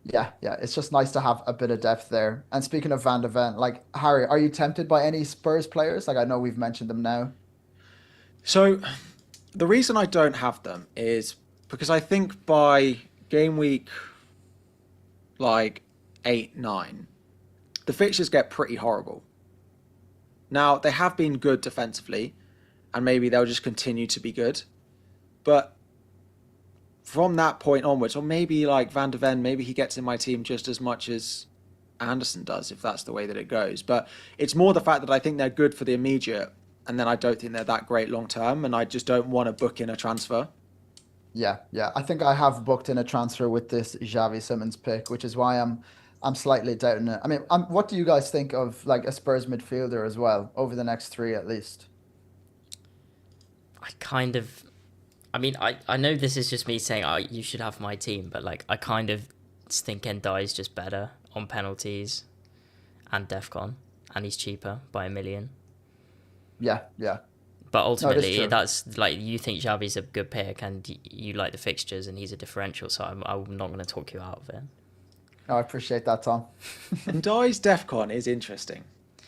yeah, it's just nice to have a bit of depth there. And speaking of Van de Ven, like Harry, are you tempted by any Spurs players? Like I know we've mentioned them now. So, the reason I don't have them is because I think by game week like 8, 9, the fixtures get pretty horrible. Now, they have been good defensively, and maybe they'll just continue to be good. But from that point onwards, or maybe like Van de Ven, maybe he gets in my team just as much as Anderson does, if that's the way that it goes. But it's more the fact that I think they're good for the immediate, and then I don't think they're that great long term, and I just don't want to book in a transfer. Yeah. I think I have booked in a transfer with this Xavi Simons pick, which is why I'm slightly doubting it. I mean, what do you guys think of like a Spurs midfielder as well over the next three at least? I kind of, I mean, I know this is just me saying, oh, you should have my team, but like I kind of think Endai is just better on penalties and DEFCON, and he's cheaper by 1 million. Yeah. But No, it is ultimately, true. that's like you think Xavi's a good pick, and you like the fixtures, and he's a differential. So I'm not going to talk you out of it. No, I appreciate that, Tom. And Dye's DEFCON is interesting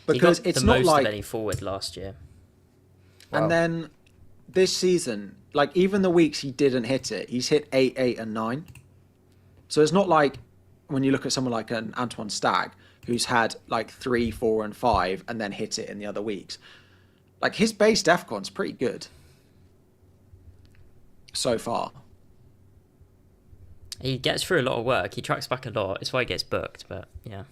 He because got the it's not most of like, any forward last year. and Wow. then this season, like even the weeks he didn't hit it, he's hit 8, 8, and 9. So it's not like when you look at someone like an Antoine Stagg who's had like 3, 4, and 5 and then hit it in the other weeks. Like his base DEFCON's pretty good so far. He gets through a lot of work. He tracks back a lot. It's why he gets booked. But yeah,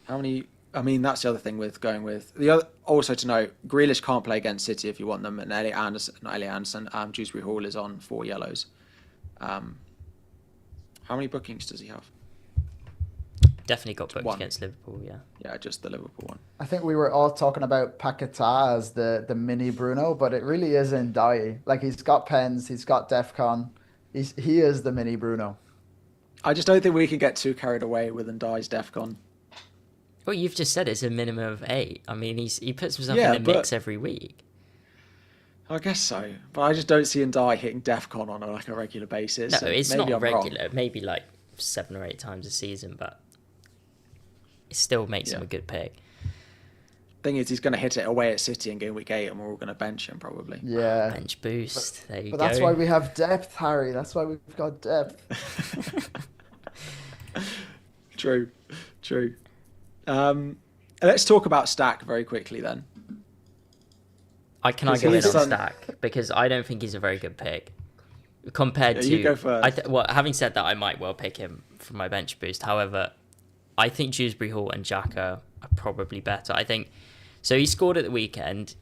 How many I mean, that's the other thing with going with the other. Also to note, Grealish can't play against City if you want them, and Elliot Anderson, not Elliot Anderson, Dewsbury Hall is on 4 yellows. How many bookings does he have? Definitely got booked One. against Liverpool, yeah. Yeah, just the Liverpool one. I think we were all talking about Paquetá as the mini Bruno, but it really is Ndiaye. Like he's got pens, he's got DEFCON. He is the mini Bruno. I just don't think we can get too carried away with Ndiaye's DEFCON. Well, you've just said it's a minimum of 8. I mean, he puts himself Yeah, in the mix every week. I guess so, but I just don't see Ndiaye hitting DEFCON on a regular basis. No, it's Maybe not I'm regular. wrong. Maybe like 7 or 8 times a season, but it still makes him Yeah. a good pick. Thing is, he's going to hit it away at City in game week 8, and we're all going to bench him probably. Yeah. Bench boost. There you But go. that's why we have depth, Harry. That's why we've got depth. True. Let's talk about Stack very quickly then. Can I Because go in on he's Stack? Because I don't think he's a very good pick. Compared Yeah, to... you go first. Well, having said that, I might well pick him for my bench boost. However, I think Dewsbury Hall and Xhaka are probably better. I think... So he scored at the weekend.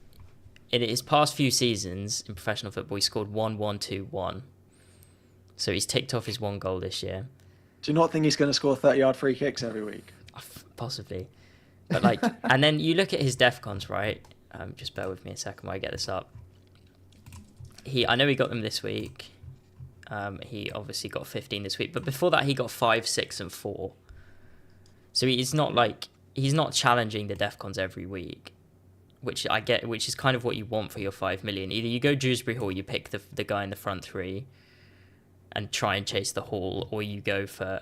In his past few seasons in professional football, he scored 1-1-2-1. So he's ticked off his 1 goal this year. Do you not think he's going to score 30-yard free kicks every week? Possibly. But like, and then you look at his DEFCONs, right? Just bear with me a second while I get this up. I know he got them this week. He obviously got 15 this week, but before that he got 5, 6, and 4. So he's not challenging the DEFCONs every week, which I get, which is kind of what you want for your 5 million. Either you go Dewsbury Hall, you pick the guy in the front 3, and try and chase the Hall, or you go for,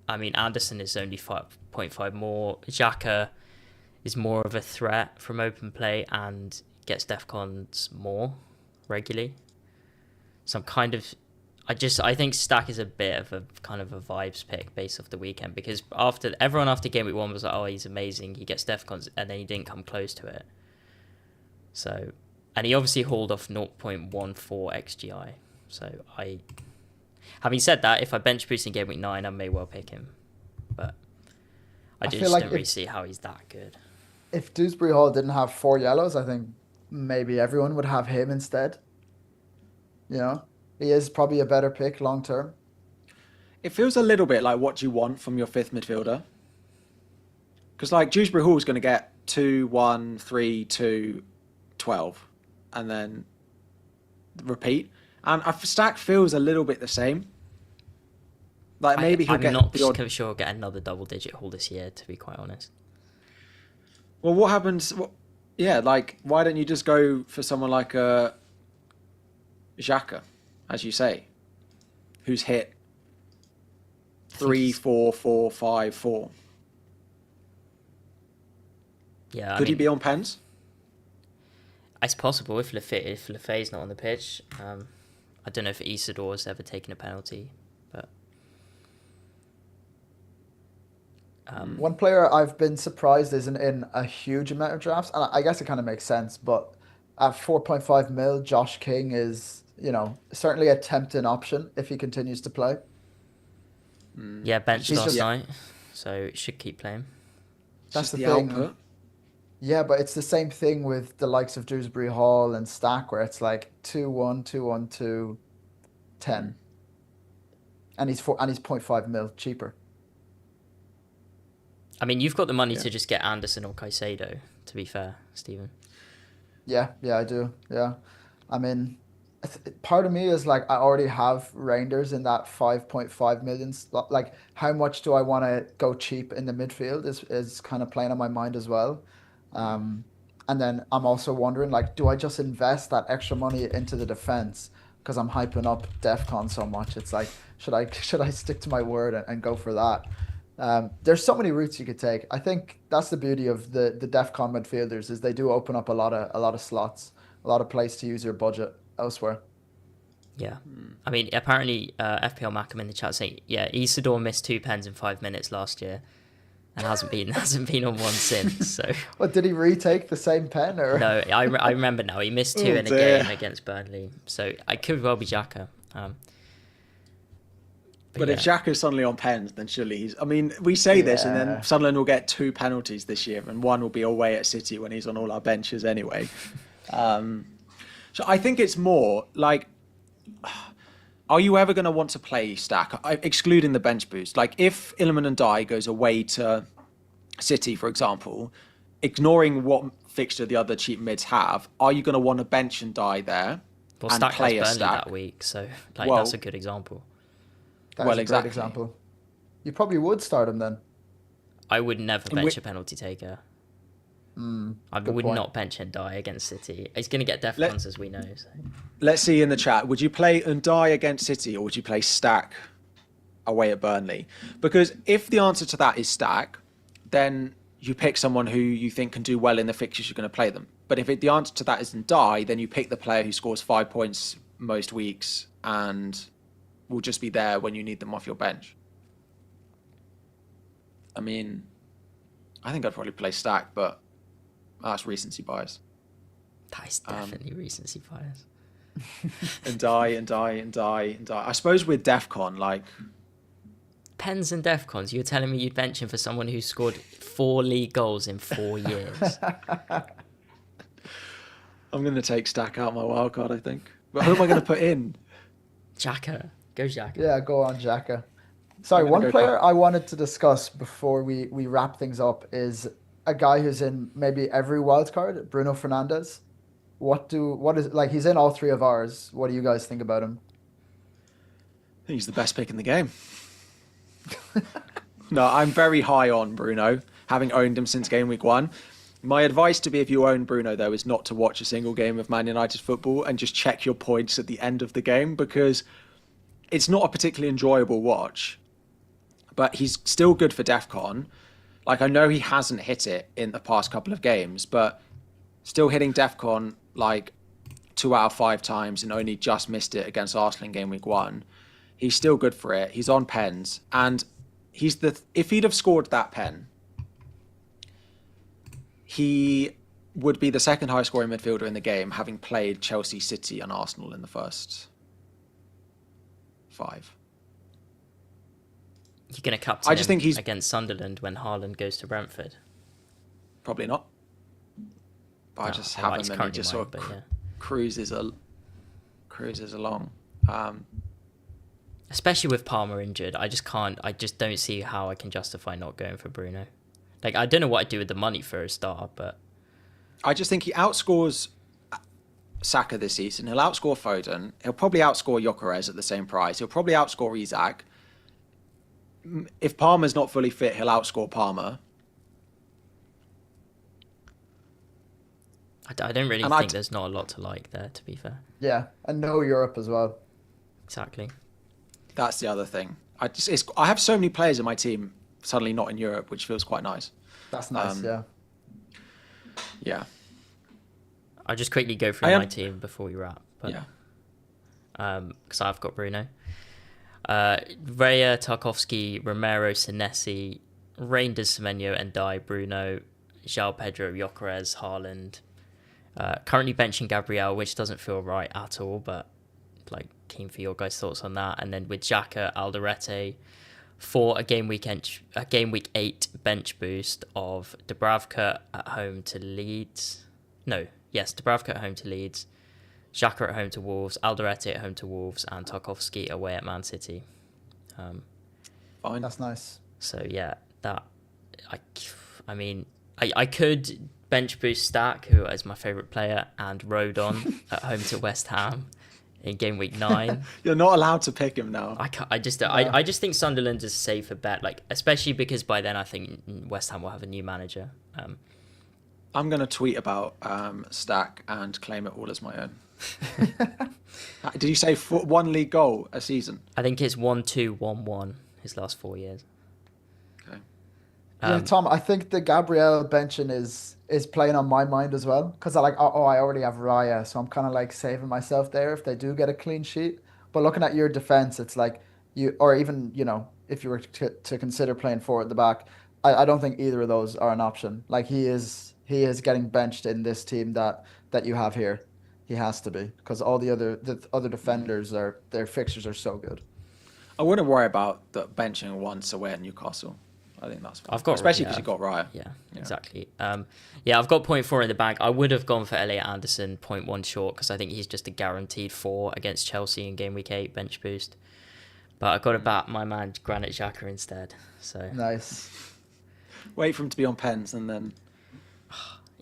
I mean, Anderson is only 5.5 more. Xhaka is more of a threat from open play and gets DEFCONs more regularly. So I think Stack is a bit of a kind of a vibes pick based off the weekend, because everyone after game week 1 was like, oh, he's amazing, he gets DEFCONs, and then he didn't come close to it. So, and he obviously hauled off 0.14 XGI. So having said that, if I bench boost in game week 9, I may well pick him, but I feel just like don't really see how he's that good. If Dewsbury Hall didn't have 4 yellows, I think maybe everyone would have him instead. You know, he is probably a better pick long term. It feels a little bit like what you want from your 5th midfielder. Because like Dewsbury Hall is going to get 2, 1, 3, 2, 12, and then repeat. And Stack feels a little bit the same. Like maybe he'll I'm get not the odd... sure he'll get another double-digit haul this year, to be quite honest. Well, what happens? Yeah, like why don't you just go for someone like Xhaka, as you say, who's hit 3, 4, 4, 5, 4? Yeah, Could he be on pens? It's possible if Lefay's not on the pitch. I don't know if Isidor's ever taken a penalty, but One player I've been surprised isn't in a huge amount of drafts, and I guess it kind of makes sense, but at 4.5 mil, Josh King is, certainly a tempting option if he continues to play. yeah, benched He's last just- night, so should keep playing. That's Just the the thing. output. Yeah, but it's the same thing with the likes of Dewsbury Hall and Stack, where it's like 2-1, 2-1, 2, 10. And he's 0.5 mil cheaper. I mean, you've got the money Yeah. to just get Anderson or Caicedo, to be fair, Stephen. Yeah, I do. Yeah. I mean, part of me is like, I already have Reinders in that 5.5 million slot. Like, how much do I want to go cheap in the midfield is kind of playing on my mind as well. And then I'm also wondering, like, do I just invest that extra money into the defense because I'm hyping up DEFCON so much? It's like, should I stick to my word and go for that? There's so many routes you could take. I think that's the beauty of the DEFCON midfielders, is they do open up a lot of slots, a lot of place to use your budget elsewhere. Yeah. I mean, apparently FPL Mackham in the chat saying, yeah, Isidore missed 2 pens in 5 minutes last year and hasn't been on one since. So What, did he retake the same pen or? no, I remember now. He missed 2 Oh, in a dear. game against Burnley. So I could well be Xhaka. But if Xhaka's suddenly on pens, then surely he's. I mean, we say this, and then Yeah. Sunderland will get 2 penalties this year, and one will be away at City when he's on all our benches anyway. So I think it's more like, are you ever going to want to play Stack, excluding the bench boost? Like if Ilman and Dye goes away to City, for example, ignoring what fixture the other cheap mids have, are you going to want to bench and Dye there Well, and Stack play a has Burnley Stack? that week, so like Well, that's a good example. That is a great example. You probably would start him then. I would never bench a penalty taker. I good would point. not bench and die against City. He's going to get defcons, as we know. So. Let's see in the chat. Would you play Ndiaye against City or would you play Stack away at Burnley? Because if the answer to that is Stack, then you pick someone who you think can do well in the fixtures you're going to play them. But if the answer to that is Ndiaye, then you pick the player who scores 5 points most weeks and will just be there when you need them off your bench. I mean, I think I'd probably play Stack, but that's recency bias. That is definitely recency bias. Ndiaye. I suppose with DEFCON, like... Pens and defcons, you're telling me you'd bench him for someone who scored 4 league goals in 4 years? I'm going to take Stack out my wildcard, I think. But who am I going to put in? Xhaka. Go Xhaka. Yeah, go on, Xhaka. Sorry, one player I wanted to discuss before we wrap things up is a guy who's in maybe every wildcard, Bruno Fernandes. He's in all 3 of ours. What do you guys think about him? I think he's the best pick in the game. No, I'm very high on Bruno, having owned him since game week 1. My advice to be if you own Bruno, though, is not to watch a single game of Man United football and just check your points at the end of the game, because it's not a particularly enjoyable watch. But he's still good for DEFCON. Like, I know he hasn't hit it in the past couple of games, but still hitting DEFCON like 2 out of 5 times and only just missed it against Arsenal in game week 1. He's still good for it. He's on pens. And if he'd have scored that pen, he would be the second highest scoring midfielder in the game, having played Chelsea, City and Arsenal in the first 5. You're going to captain him against Sunderland when Haaland goes to Brentford? Probably not. But I just have him and he just sort of cruises along. Especially with Palmer injured, I just don't see how I can justify not going for Bruno. Like, I don't know what I'd do with the money for a start, but... I just think he outscores Saka this season. He'll outscore Foden. He'll probably outscore Gyökeres at the same price. He'll probably outscore Isak. If Palmer's not fully fit, he'll outscore Palmer. I don't really think there's not a lot to like there, to be fair. Yeah, and no Europe as well. Exactly. That's the other thing. I have so many players in my team suddenly not in Europe, which feels quite nice. That's nice, yeah. Yeah. I'll just quickly go through my team before we wrap. But, yeah. Because I've got Bruno. Raya, Tarkowski, Romero, Senesi, Reinders, Semenyo, and Dye, Bruno, João Pedro, Gyökeres, Haaland. Currently benching Gabriel, which doesn't feel right at all, but like keen for your guys' thoughts on that. And then with Xhaka, Alderete, for a game week 8 bench boost of Dubravka at home to Leeds. Dubravka at home to Leeds, Xhaka at home to Wolves, Alderete at home to Wolves, and Tarkowski away at Man City. Fine. That's nice. So yeah, I could bench boost Stack, who is my favourite player, and Rodon at home to West Ham in game week 9. You're not allowed to pick him now. I just think Sunderland is a safer bet, like especially because by then I think West Ham will have a new manager. I'm going to tweet about Stack and claim it all as my own. Did you say 1 league goal a season? I think it's 1-2, 1-1 his last 4 years. Okay. Yeah, Tom, I think the Gabriel benching is playing on my mind as well, because I already have Raya, so I'm kind of like saving myself there if they do get a clean sheet. But looking at your defense, it's like or even if you were to consider playing 4 at the back, I don't think either of those are an option. Like he is getting benched in this team that you have here. He has to be, because all the other defenders their fixtures are so good. I wouldn't worry about the benching once away at Newcastle. I think that's fine. I've got especially because you got Raya. Yeah, exactly. Yeah, I've got 0.4 in the bank. I would have gone for Elliot Anderson 0.1 short because I think he's just a guaranteed 4 against Chelsea in game week 8 bench boost. But I've got to bat my man Granit Xhaka instead. So Nice. Wait for him to be on pens and then.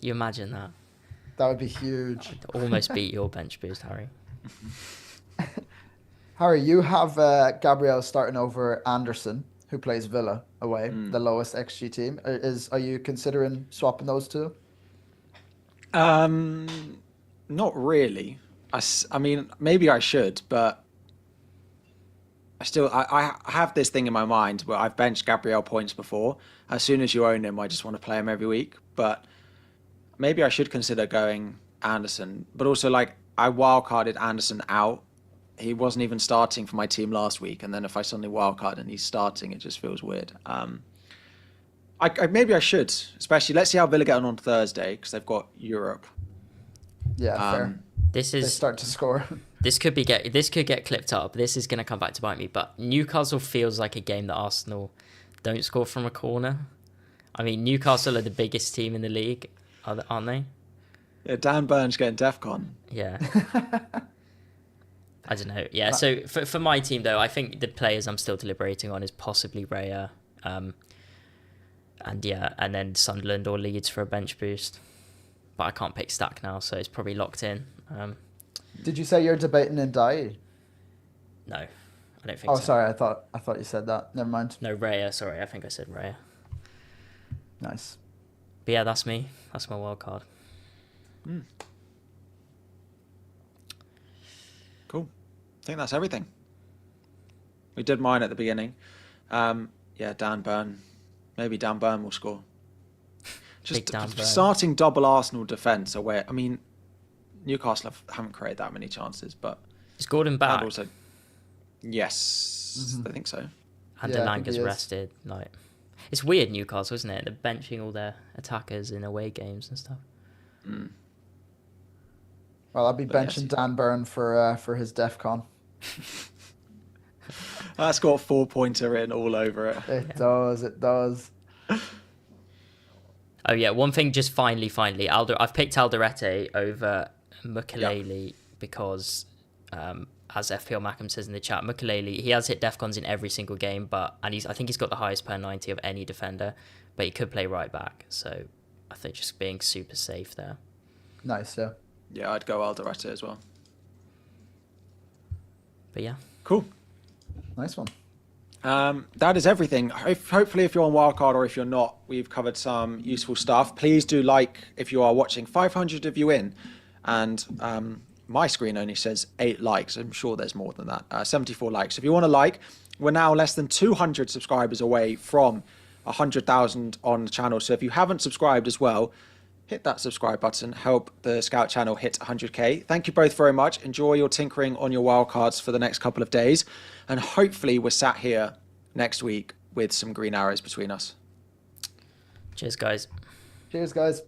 you imagine that. That would be huge. Almost beat your bench boost, Harry. Harry, you have Gabriel starting over Anderson, who plays Villa away, the lowest XG team. Are you considering swapping those two? Not really. I mean, maybe I should, but I have this thing in my mind where I've benched Gabriel points before. As soon as you own him, I just want to play him every week. But maybe I should consider going Anderson. But also, like, I wildcarded Anderson out. He wasn't even starting for my team last week, and then if I suddenly wildcard and he's starting, it just feels weird. Maybe I should, especially let's see how Villa get on Thursday because they've got Europe. Yeah, fair. They start to score. This could get clipped up. This is going to come back to bite me. But Newcastle feels like a game that Arsenal don't score from a corner. I mean, Newcastle are the biggest team in the league, aren't they? Yeah, Dan Burns getting DEFCON. Yeah. I don't know. Yeah, so for my team, though, I think the players I'm still deliberating on is possibly Raya. And then Sunderland or Leeds for a bench boost. But I can't pick Stack now, so it's probably locked in. Did you say you're debating in Dai? No, I don't think so. Oh, sorry, I thought you said that. Never mind. No, Raya, sorry, I think I said Raya. Nice. But yeah, that's me. That's my wild card. Cool. I think that's everything. We did mine at the beginning. Yeah, Dan Burn. Maybe Dan Burn will score. Just starting double Arsenal defence away. I mean, Newcastle haven't created that many chances, but is Gordon back? Also, yes, I think so. And Delanga's rested. Like, it's weird Newcastle, isn't it? They're benching all their attackers in away games and stuff. Well, I'll be benching Dan Burn for his DEFCON. That's got 4-pointer in all over it. It does. Oh yeah, one thing just finally, I've picked Alderete over Mukalele because, as FPL Mackham says in the chat, Mukalele, he has hit DEFCONs in every single game, I think he's got the highest per 90 of any defender, but he could play right back, so I think just being super safe there. Nice, yeah. Yeah, I'd go Alderete as well. But yeah. Cool. Nice one. That is everything. Hopefully, if you're on Wildcard or if you're not, we've covered some useful stuff. Please do like if you are watching. 500 of you in, and my screen only says 8 likes. I'm sure there's more than that. 74 likes. If you want to like, we're now less than 200 subscribers away from 100,000 on the channel. So if you haven't subscribed as well, hit that subscribe button. Help the Scout channel hit 100k. Thank you both very much. Enjoy your tinkering on your wildcards for the next couple of days. And hopefully we're sat here next week with some green arrows between us. Cheers, guys. Cheers, guys.